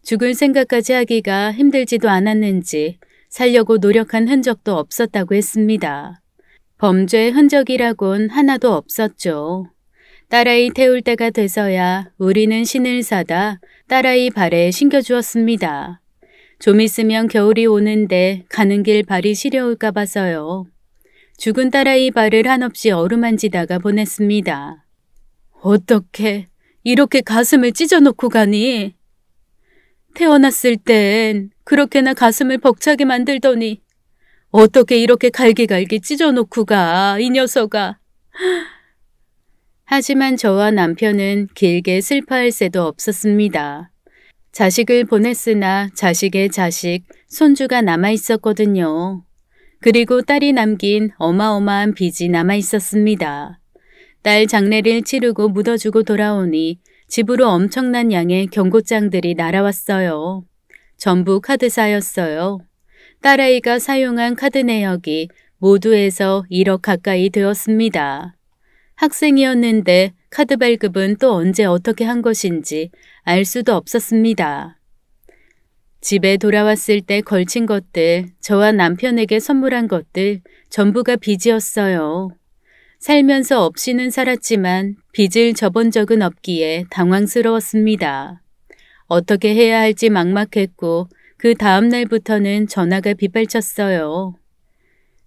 죽을 생각까지 하기가 힘들지도 않았는지 살려고 노력한 흔적도 없었다고 했습니다. 범죄의 흔적이라곤 하나도 없었죠. 딸아이 태울 때가 돼서야 우리는 신을 사다 딸아이 발에 신겨주었습니다. 좀 있으면 겨울이 오는데 가는 길 발이 시려울까 봐서요. 죽은 딸아이 발을 한없이 어루만지다가 보냈습니다. 어떻게 이렇게 가슴을 찢어놓고 가니? 태어났을 땐 그렇게나 가슴을 벅차게 만들더니 어떻게 이렇게 갈기갈기 찢어놓고 가, 이 녀석아. 하지만 저와 남편은 길게 슬퍼할 새도 없었습니다. 자식을 보냈으나 자식의 자식, 손주가 남아있었거든요. 그리고 딸이 남긴 어마어마한 빚이 남아있었습니다. 딸 장례를 치르고 묻어주고 돌아오니 집으로 엄청난 양의 경고장들이 날아왔어요. 전부 카드사였어요. 딸아이가 사용한 카드 내역이 모두 해서 1억 가까이 되었습니다. 학생이었는데 카드 발급은 또 언제 어떻게 한 것인지 알 수도 없었습니다. 집에 돌아왔을 때 걸친 것들, 저와 남편에게 선물한 것들 전부가 빚이었어요. 살면서 없이는 살았지만 빚을 져본 적은 없기에 당황스러웠습니다. 어떻게 해야 할지 막막했고 그 다음 날부터는 전화가 빗발쳤어요.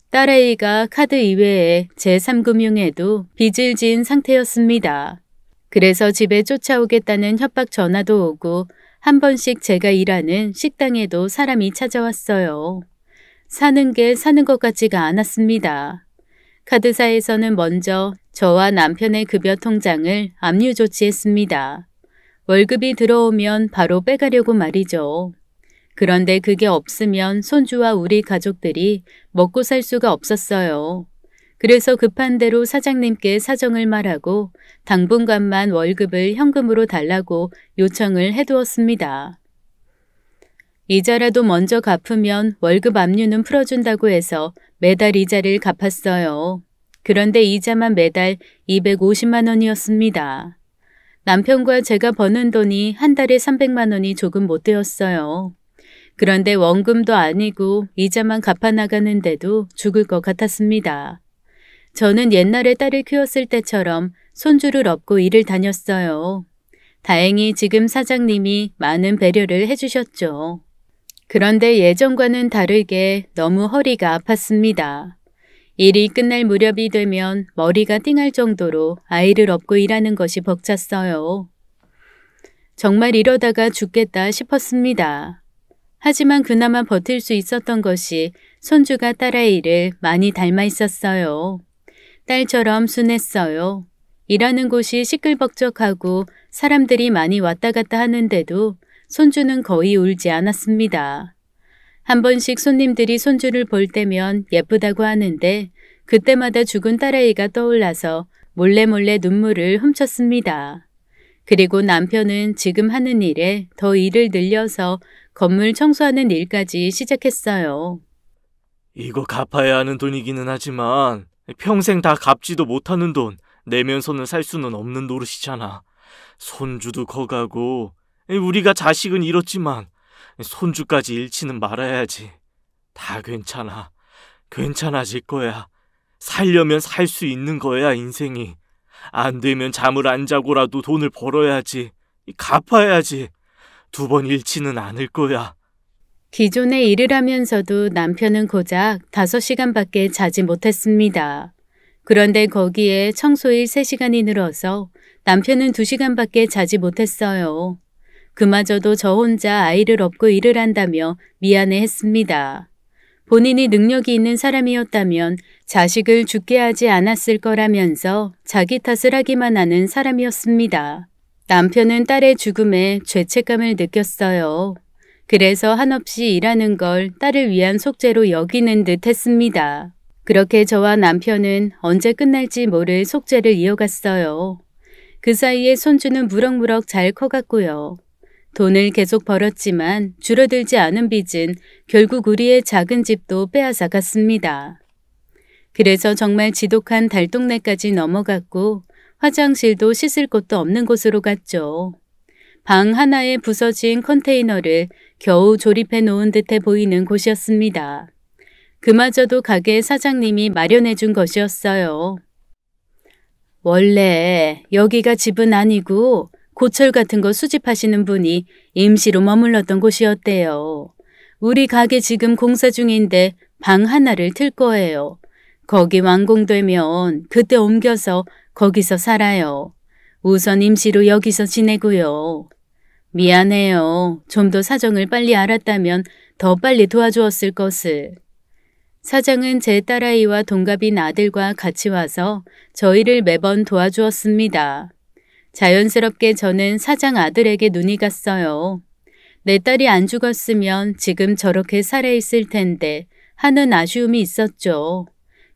딸아이가 카드 이외에 제3금융에도 빚을 지은 상태였습니다. 그래서 집에 쫓아오겠다는 협박 전화도 오고 한 번씩 제가 일하는 식당에도 사람이 찾아왔어요. 사는 게 사는 것 같지가 않았습니다. 카드사에서는 먼저 저와 남편의 급여 통장을 압류 조치했습니다. 월급이 들어오면 바로 빼가려고 말이죠. 그런데 그게 없으면 손주와 우리 가족들이 먹고 살 수가 없었어요. 그래서 급한 대로 사장님께 사정을 말하고 당분간만 월급을 현금으로 달라고 요청을 해두었습니다. 이자라도 먼저 갚으면 월급 압류는 풀어준다고 해서 매달 이자를 갚았어요. 그런데 이자만 매달 250만 원이었습니다. 남편과 제가 버는 돈이 한 달에 300만 원이 조금 못 되었어요. 그런데 원금도 아니고 이자만 갚아나가는데도 죽을 것 같았습니다. 저는 옛날에 딸을 키웠을 때처럼 손주를 업고 일을 다녔어요. 다행히 지금 사장님이 많은 배려를 해주셨죠. 그런데 예전과는 다르게 너무 허리가 아팠습니다. 일이 끝날 무렵이 되면 머리가 띵할 정도로 아이를 업고 일하는 것이 벅찼어요. 정말 이러다가 죽겠다 싶었습니다. 하지만 그나마 버틸 수 있었던 것이 손주가 딸아이를 많이 닮아 있었어요. 딸처럼 순했어요. 일하는 곳이 시끌벅적하고 사람들이 많이 왔다 갔다 하는데도 손주는 거의 울지 않았습니다. 한 번씩 손님들이 손주를 볼 때면 예쁘다고 하는데 그때마다 죽은 딸아이가 떠올라서 몰래 눈물을 훔쳤습니다. 그리고 남편은 지금 하는 일에 더 일을 늘려서 건물 청소하는 일까지 시작했어요. 이거 갚아야 하는 돈이기는 하지만 평생 다 갚지도 못하는 돈 내면서는 살 수는 없는 노릇이잖아. 손주도 커가고 우리가 자식은 잃었지만 손주까지 잃지는 말아야지. 다 괜찮아. 괜찮아질 거야. 살려면 살 수 있는 거야, 인생이. 안 되면 잠을 안 자고라도 돈을 벌어야지. 갚아야지. 2번 잃지는 않을 거야. 기존에 일을 하면서도 남편은 고작 5시간밖에 자지 못했습니다. 그런데 거기에 청소일 3시간이 늘어서 남편은 2시간밖에 자지 못했어요. 그마저도 저 혼자 아이를 업고 일을 한다며 미안해했습니다. 본인이 능력이 있는 사람이었다면 자식을 죽게 하지 않았을 거라면서 자기 탓을 하기만 하는 사람이었습니다. 남편은 딸의 죽음에 죄책감을 느꼈어요. 그래서 한없이 일하는 걸 딸을 위한 속죄로 여기는 듯 했습니다. 그렇게 저와 남편은 언제 끝날지 모를 속죄를 이어갔어요. 그 사이에 손주는 무럭무럭 잘 커갔고요. 돈을 계속 벌었지만 줄어들지 않은 빚은 결국 우리의 작은 집도 빼앗아 갔습니다. 그래서 정말 지독한 달동네까지 넘어갔고 화장실도 씻을 곳도 없는 곳으로 갔죠. 방 하나에 부서진 컨테이너를 겨우 조립해 놓은 듯해 보이는 곳이었습니다. 그마저도 가게 사장님이 마련해 준 것이었어요. 원래 여기가 집은 아니고 고철 같은 거 수집하시는 분이 임시로 머물렀던 곳이었대요. 우리 가게 지금 공사 중인데 방 하나를 틀 거예요. 거기 완공되면 그때 옮겨서 거기서 살아요. 우선 임시로 여기서 지내고요. 미안해요. 좀 더 사정을 빨리 알았다면 더 빨리 도와주었을 것을. 사장은 제 딸아이와 동갑인 아들과 같이 와서 저희를 매번 도와주었습니다. 자연스럽게 저는 사장 아들에게 눈이 갔어요. 내 딸이 안 죽었으면 지금 저렇게 살아있을 텐데 하는 아쉬움이 있었죠.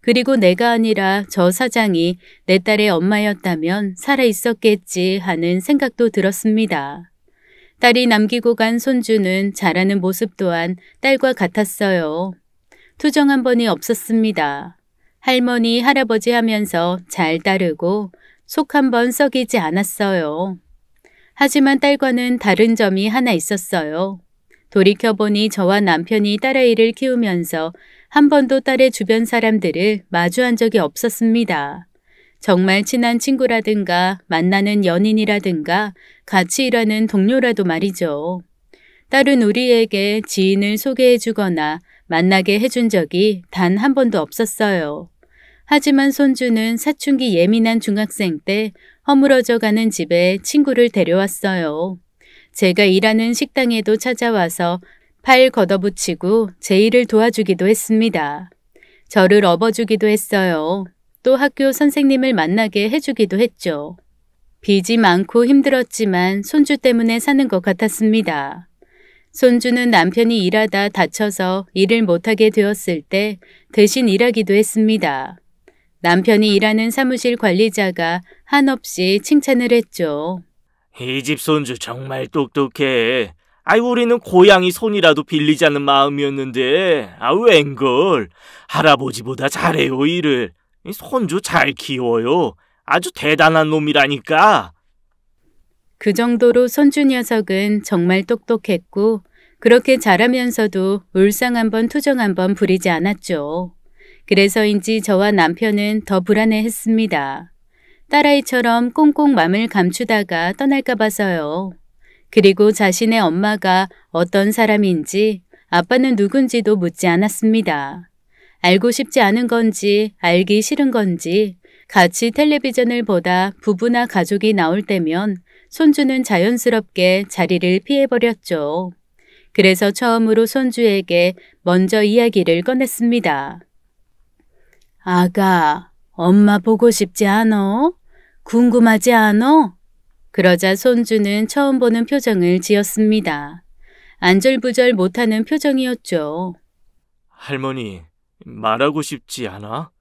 그리고 내가 아니라 저 사장이 내 딸의 엄마였다면 살아있었겠지 하는 생각도 들었습니다. 딸이 남기고 간 손주는 자라는 모습 또한 딸과 같았어요. 투정 한 번이 없었습니다. 할머니, 할아버지 하면서 잘 따르고 속 한 번 썩이지 않았어요. 하지만 딸과는 다른 점이 하나 있었어요. 돌이켜보니 저와 남편이 딸아이를 키우면서 한 번도 딸의 주변 사람들을 마주한 적이 없었습니다. 정말 친한 친구라든가 만나는 연인이라든가 같이 일하는 동료라도 말이죠. 딸은 우리에게 지인을 소개해주거나 만나게 해준 적이 단 한 번도 없었어요. 하지만 손주는 사춘기 예민한 중학생 때 허물어져가는 집에 친구를 데려왔어요. 제가 일하는 식당에도 찾아와서 팔 걷어붙이고 제 일을 도와주기도 했습니다. 저를 업어주기도 했어요. 또 학교 선생님을 만나게 해주기도 했죠. 빚이 많고 힘들었지만 손주 때문에 사는 것 같았습니다. 손주는 남편이 일하다 다쳐서 일을 못하게 되었을 때 대신 일하기도 했습니다. 남편이 일하는 사무실 관리자가 한없이 칭찬을 했죠. 이 집 손주 정말 똑똑해. 우리는 고양이 손이라도 빌리자는 마음이었는데 웬걸. 할아버지보다 잘해요 일을. 손주 잘 키워요. 아주 대단한 놈이라니까. 그 정도로 손주 녀석은 정말 똑똑했고 그렇게 잘하면서도 울상 한번 투정 한번 부리지 않았죠. 그래서인지 저와 남편은 더 불안해했습니다. 딸아이처럼 꽁꽁 맘을 감추다가 떠날까 봐서요. 그리고 자신의 엄마가 어떤 사람인지 아빠는 누군지도 묻지 않았습니다. 알고 싶지 않은 건지 알기 싫은 건지 같이 텔레비전을 보다 부부나 가족이 나올 때면 손주는 자연스럽게 자리를 피해버렸죠. 그래서 처음으로 손주에게 먼저 이야기를 꺼냈습니다. 아가, 엄마 보고 싶지 않어? 궁금하지 않어? 그러자 손주는 처음 보는 표정을 지었습니다. 안절부절 못하는 표정이었죠. 할머니, 말하고 싶지 않아?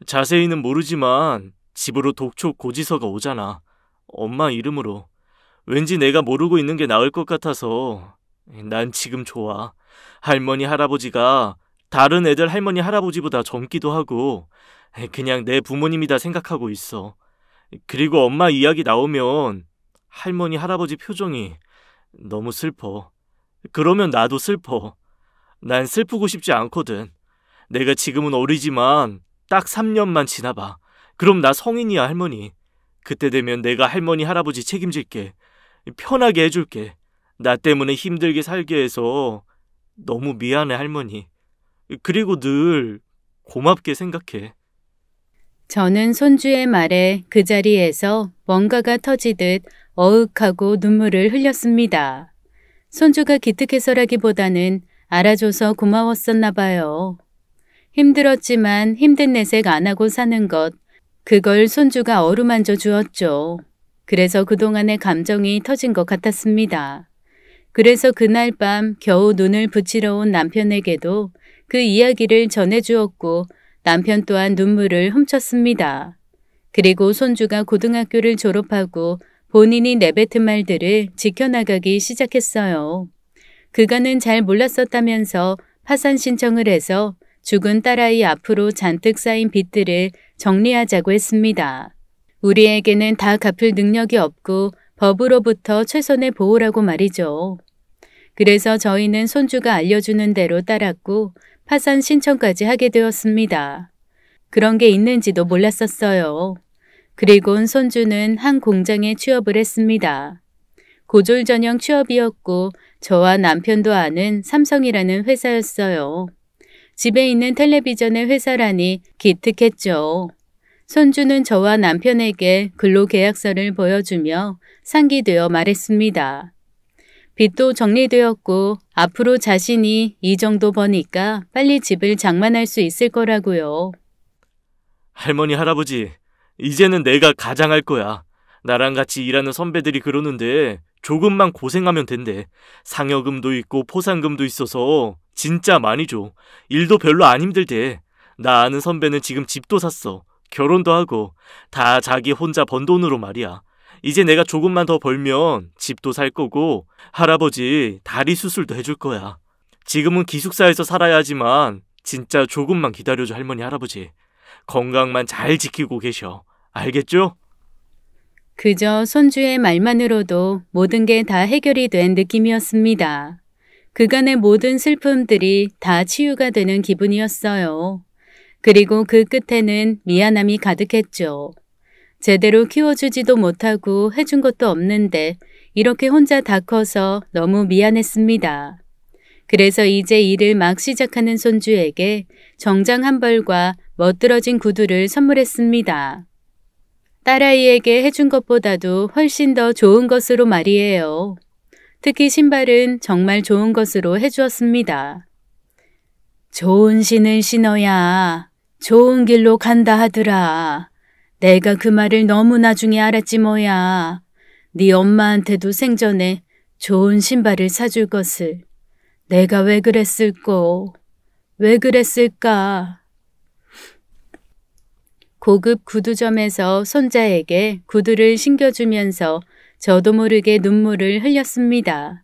자세히는 모르지만 집으로 독촉 고지서가 오잖아. 엄마 이름으로. 왠지 내가 모르고 있는 게 나을 것 같아서 난 지금 좋아. 할머니 할아버지가 다른 애들 할머니 할아버지보다 젊기도 하고 그냥 내 부모님이다 생각하고 있어. 그리고 엄마 이야기 나오면 할머니 할아버지 표정이 너무 슬퍼. 그러면 나도 슬퍼. 난 슬프고 싶지 않거든. 내가 지금은 어리지만 딱 3년만 지나봐. 그럼 나 성인이야 할머니. 그때 되면 내가 할머니 할아버지 책임질게. 편하게 해줄게. 나 때문에 힘들게 살게 해서 너무 미안해 할머니. 그리고 늘 고맙게 생각해. 저는 손주의 말에 그 자리에서 뭔가가 터지듯 어윽하고 눈물을 흘렸습니다. 손주가 기특해서라기보다는 알아줘서 고마웠었나 봐요. 힘들었지만 힘든 내색 안 하고 사는 것, 그걸 손주가 어루만져 주었죠. 그래서 그동안의 감정이 터진 것 같았습니다. 그래서 그날 밤 겨우 눈을 붙이러 온 남편에게도 그 이야기를 전해주었고 남편 또한 눈물을 훔쳤습니다. 그리고 손주가 고등학교를 졸업하고 본인이 내뱉은 말들을 지켜나가기 시작했어요. 그간은 잘 몰랐었다면서 파산 신청을 해서 죽은 딸아이 앞으로 잔뜩 쌓인 빚들을 정리하자고 했습니다. 우리에게는 다 갚을 능력이 없고 법으로부터 최선의 보호라고 말이죠. 그래서 저희는 손주가 알려주는 대로 따랐고 파산 신청까지 하게 되었습니다. 그런 게 있는지도 몰랐었어요. 그리곤 손주는 한 공장에 취업을 했습니다. 고졸 전형 취업이었고 저와 남편도 아는 삼성이라는 회사였어요. 집에 있는 텔레비전의 회사라니 기특했죠. 손주는 저와 남편에게 근로계약서를 보여주며 상기되어 말했습니다. 빚도 정리되었고 앞으로 자신이 이 정도 버니까 빨리 집을 장만할 수 있을 거라고요. 할머니, 할아버지, 이제는 내가 가장할 거야. 나랑 같이 일하는 선배들이 그러는데 조금만 고생하면 된대. 상여금도 있고 포상금도 있어서 진짜 많이 줘. 일도 별로 안 힘들대. 나 아는 선배는 지금 집도 샀어. 결혼도 하고 다 자기 혼자 번 돈으로 말이야. 이제 내가 조금만 더 벌면 집도 살 거고 할아버지 다리 수술도 해줄 거야. 지금은 기숙사에서 살아야 하지만 진짜 조금만 기다려줘, 할머니, 할아버지. 건강만 잘 지키고 계셔. 알겠죠? 그저 손주의 말만으로도 모든 게 다 해결이 된 느낌이었습니다. 그간의 모든 슬픔들이 다 치유가 되는 기분이었어요. 그리고 그 끝에는 미안함이 가득했죠. 제대로 키워주지도 못하고 해준 것도 없는데 이렇게 혼자 다 커서 너무 미안했습니다. 그래서 이제 일을 막 시작하는 손주에게 정장 한 벌과 멋들어진 구두를 선물했습니다. 딸아이에게 해준 것보다도 훨씬 더 좋은 것으로 말이에요. 특히 신발은 정말 좋은 것으로 해주었습니다. 좋은 신을 신어야 좋은 길로 간다 하더라. 내가 그 말을 너무 나중에 알았지 뭐야. 네 엄마한테도 생전에 좋은 신발을 사줄 것을. 내가 왜 그랬을꼬? 왜 그랬을까? 고급 구두점에서 손자에게 구두를 신겨주면서 저도 모르게 눈물을 흘렸습니다.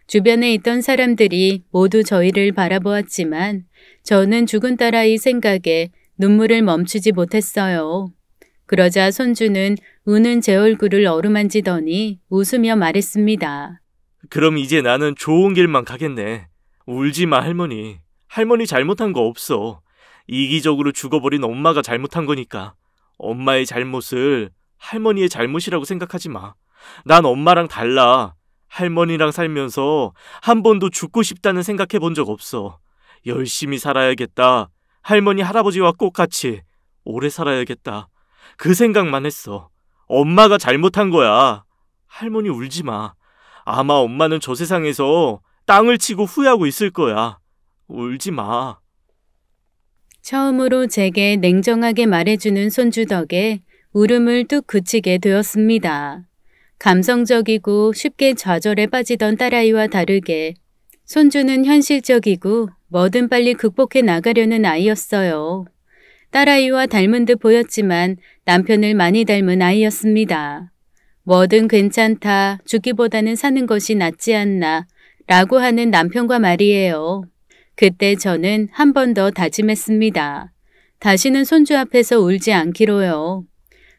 주변에 있던 사람들이 모두 저희를 바라보았지만 저는 죽은 딸아이 생각에 눈물을 멈추지 못했어요. 그러자 손주는 우는 제 얼굴을 어루만지더니 웃으며 말했습니다. 그럼 이제 나는 좋은 길만 가겠네. 울지 마, 할머니. 할머니 잘못한 거 없어. 이기적으로 죽어버린 엄마가 잘못한 거니까. 엄마의 잘못을 할머니의 잘못이라고 생각하지 마. 난 엄마랑 달라. 할머니랑 살면서 한 번도 죽고 싶다는 생각해 본 적 없어. 열심히 살아야겠다. 할머니, 할아버지와 꼭 같이 오래 살아야겠다. 그 생각만 했어. 엄마가 잘못한 거야. 할머니 울지 마. 아마 엄마는 저 세상에서 땅을 치고 후회하고 있을 거야. 울지 마. 처음으로 제게 냉정하게 말해주는 손주 덕에 울음을 뚝 그치게 되었습니다. 감성적이고 쉽게 좌절에 빠지던 딸아이와 다르게 손주는 현실적이고 뭐든 빨리 극복해 나가려는 아이였어요. 딸아이와 닮은 듯 보였지만 남편을 많이 닮은 아이였습니다. 뭐든 괜찮다, 죽기보다는 사는 것이 낫지 않나 라고 하는 남편과 말이에요. 그때 저는 한 번 더 다짐했습니다. 다시는 손주 앞에서 울지 않기로요.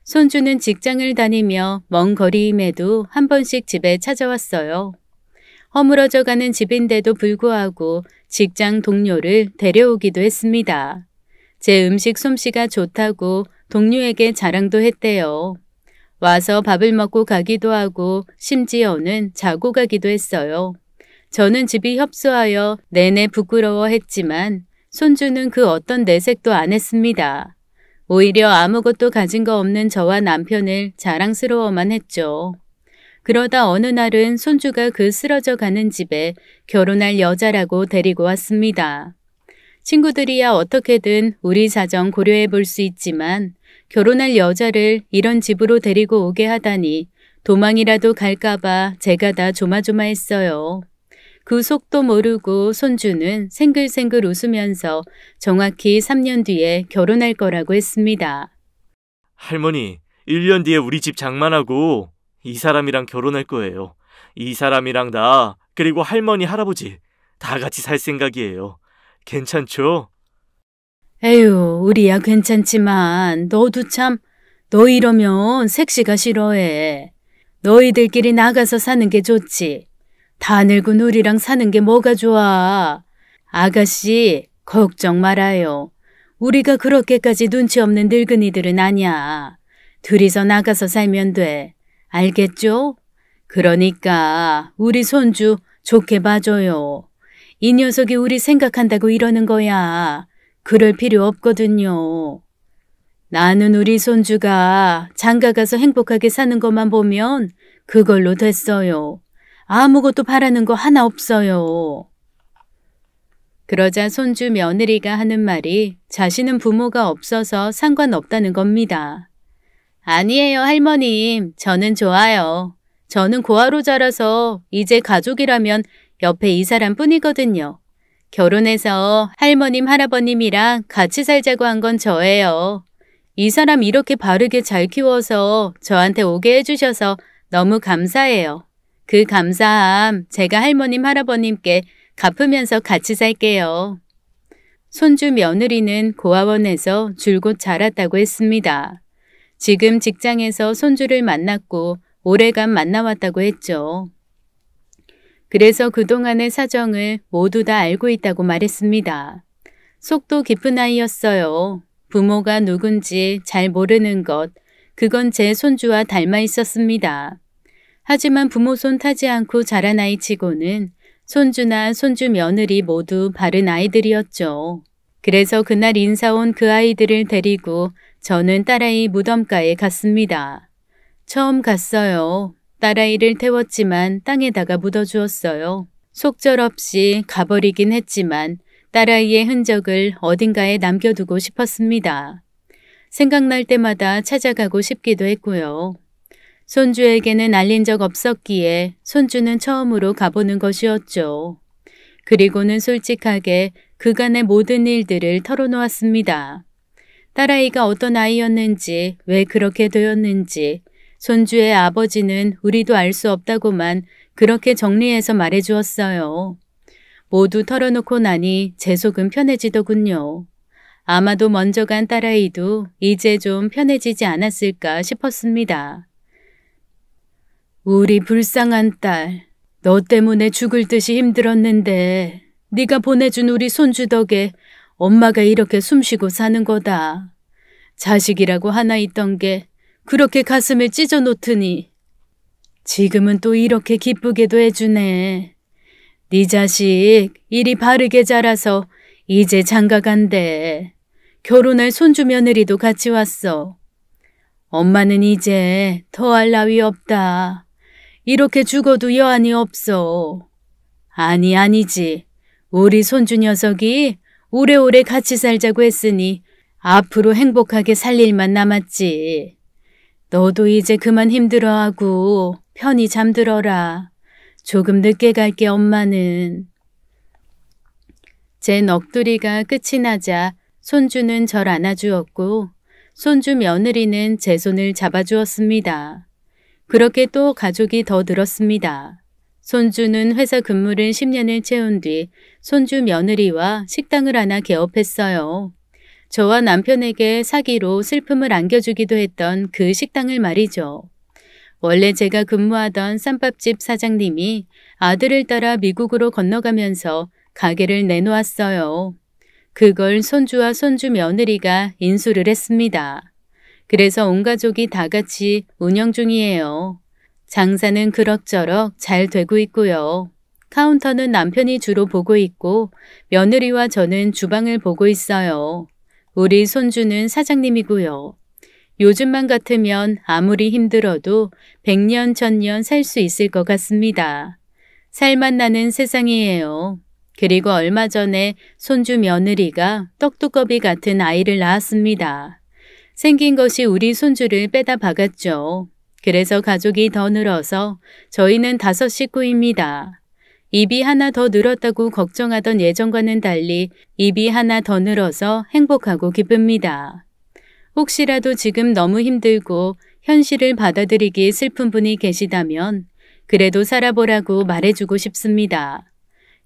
손주는 직장을 다니며 먼 거리임에도 한 번씩 집에 찾아왔어요. 허물어져가는 집인데도 불구하고 직장 동료를 데려오기도 했습니다. 제 음식 솜씨가 좋다고 동료에게 자랑도 했대요. 와서 밥을 먹고 가기도 하고 심지어는 자고 가기도 했어요. 저는 집이 협소하여 내내 부끄러워했지만 손주는 그 어떤 내색도 안 했습니다. 오히려 아무것도 가진 거 없는 저와 남편을 자랑스러워만 했죠. 그러다 어느 날은 손주가 그 쓰러져 가는 집에 결혼할 여자라고 데리고 왔습니다. 친구들이야 어떻게든 우리 사정 고려해 볼 수 있지만 결혼할 여자를 이런 집으로 데리고 오게 하다니 도망이라도 갈까봐 제가 다 조마조마했어요. 그 속도 모르고 손주는 생글생글 웃으면서 정확히 3년 뒤에 결혼할 거라고 했습니다. 할머니, 1년 뒤에 우리 집 장만하고 이 사람이랑 결혼할 거예요. 이 사람이랑 나, 그리고 할머니, 할아버지 다 같이 살 생각이에요. 괜찮죠? 에휴, 우리야 괜찮지만 너도 참, 너 이러면 색시가 싫어해. 너희들끼리 나가서 사는 게 좋지. 다 늙은 우리랑 사는 게 뭐가 좋아. 아가씨, 걱정 말아요. 우리가 그렇게까지 눈치 없는 늙은이들은 아니야. 둘이서 나가서 살면 돼. 알겠죠? 그러니까 우리 손주 좋게 봐줘요. 이 녀석이 우리 생각한다고 이러는 거야. 그럴 필요 없거든요. 나는 우리 손주가 장가가서 행복하게 사는 것만 보면 그걸로 됐어요. 아무것도 바라는 거 하나 없어요. 그러자 손주 며느리가 하는 말이 자신은 부모가 없어서 상관없다는 겁니다. 아니에요, 할머님. 저는 좋아요. 저는 고아로 자라서 이제 가족이라면 옆에 이 사람뿐이거든요. 결혼해서 할머님, 할아버님이랑 같이 살자고 한 건 저예요. 이 사람 이렇게 바르게 잘 키워서 저한테 오게 해주셔서 너무 감사해요. 그 감사함 제가 할머님, 할아버님께 갚으면서 같이 살게요. 손주 며느리는 고아원에서 줄곧 자랐다고 했습니다. 지금 직장에서 손주를 만났고 오래간 만나왔다고 했죠. 그래서 그동안의 사정을 모두 다 알고 있다고 말했습니다. 속도 깊은 아이였어요. 부모가 누군지 잘 모르는 것, 그건 제 손주와 닮아 있었습니다. 하지만 부모 손 타지 않고 자란 아이치고는 손주나 손주 며느리 모두 바른 아이들이었죠. 그래서 그날 인사 온 그 아이들을 데리고 저는 딸아이 무덤가에 갔습니다. 처음 갔어요. 딸아이를 태웠지만 땅에다가 묻어주었어요. 속절없이 가버리긴 했지만 딸아이의 흔적을 어딘가에 남겨두고 싶었습니다. 생각날 때마다 찾아가고 싶기도 했고요. 손주에게는 알린 적 없었기에 손주는 처음으로 가보는 것이었죠. 그리고는 솔직하게 그간의 모든 일들을 털어놓았습니다. 딸아이가 어떤 아이였는지, 왜 그렇게 되었는지, 손주의 아버지는 우리도 알 수 없다고만 그렇게 정리해서 말해주었어요. 모두 털어놓고 나니 제 속은 편해지더군요. 아마도 먼저 간 딸아이도 이제 좀 편해지지 않았을까 싶었습니다. 우리 불쌍한 딸, 너 때문에 죽을 듯이 힘들었는데 네가 보내준 우리 손주 덕에 엄마가 이렇게 숨쉬고 사는 거다. 자식이라고 하나 있던 게 그렇게 가슴을 찢어 놓더니 지금은 또 이렇게 기쁘게도 해주네. 네 자식 이리 바르게 자라서 이제 장가간대. 결혼할 손주 며느리도 같이 왔어. 엄마는 이제 더할 나위 없다. 이렇게 죽어도 여한이 없어. 아니지. 우리 손주 녀석이 오래오래 같이 살자고 했으니 앞으로 행복하게 살 일만 남았지. 너도 이제 그만 힘들어하고 편히 잠들어라. 조금 늦게 갈게 엄마는. 제 넋두리가 끝이 나자 손주는 절 안아주었고 손주 며느리는 제 손을 잡아주었습니다. 그렇게 또 가족이 더 늘었습니다. 손주는 회사 근무를 10년을 채운 뒤 손주 며느리와 식당을 하나 개업했어요. 저와 남편에게 사기로 슬픔을 안겨주기도 했던 그 식당을 말이죠. 원래 제가 근무하던 쌈밥집 사장님이 아들을 따라 미국으로 건너가면서 가게를 내놓았어요. 그걸 손주와 손주 며느리가 인수를 했습니다. 그래서 온 가족이 다 같이 운영 중이에요. 장사는 그럭저럭 잘 되고 있고요. 카운터는 남편이 주로 보고 있고 며느리와 저는 주방을 보고 있어요. 우리 손주는 사장님이고요. 요즘만 같으면 아무리 힘들어도 100년, 1000년 살 수 있을 것 같습니다. 살만 나는 세상이에요. 그리고 얼마 전에 손주 며느리가 떡두꺼비 같은 아이를 낳았습니다. 생긴 것이 우리 손주를 빼다 박았죠. 그래서 가족이 더 늘어서 저희는 5 식구입니다. 입이 하나 더 늘었다고 걱정하던 예전과는 달리 입이 하나 더 늘어서 행복하고 기쁩니다. 혹시라도 지금 너무 힘들고 현실을 받아들이기 슬픈 분이 계시다면 그래도 살아보라고 말해주고 싶습니다.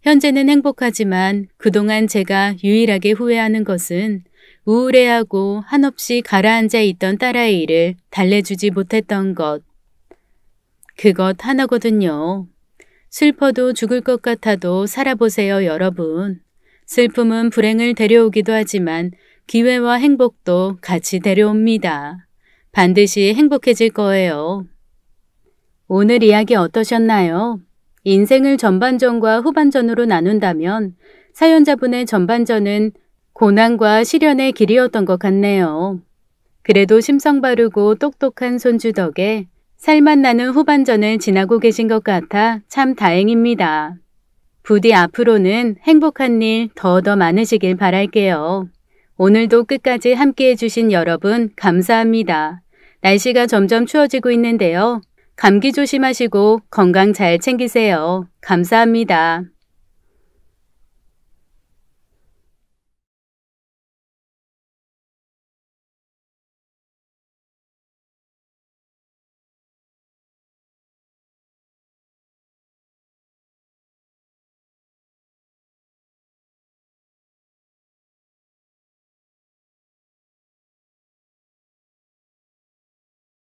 현재는 행복하지만 그동안 제가 유일하게 후회하는 것은 우울해하고 한없이 가라앉아 있던 딸아이 일을 달래주지 못했던 것. 그것 하나거든요. 슬퍼도 죽을 것 같아도 살아보세요, 여러분. 슬픔은 불행을 데려오기도 하지만 기회와 행복도 같이 데려옵니다. 반드시 행복해질 거예요. 오늘 이야기 어떠셨나요? 인생을 전반전과 후반전으로 나눈다면 사연자분의 전반전은 고난과 시련의 길이었던 것 같네요. 그래도 심성 바르고 똑똑한 손주 덕에 살맛 나는 후반전을 지나고 계신 것 같아 참 다행입니다. 부디 앞으로는 행복한 일 더 많으시길 바랄게요. 오늘도 끝까지 함께해 주신 여러분 감사합니다. 날씨가 점점 추워지고 있는데요. 감기 조심하시고 건강 잘 챙기세요. 감사합니다.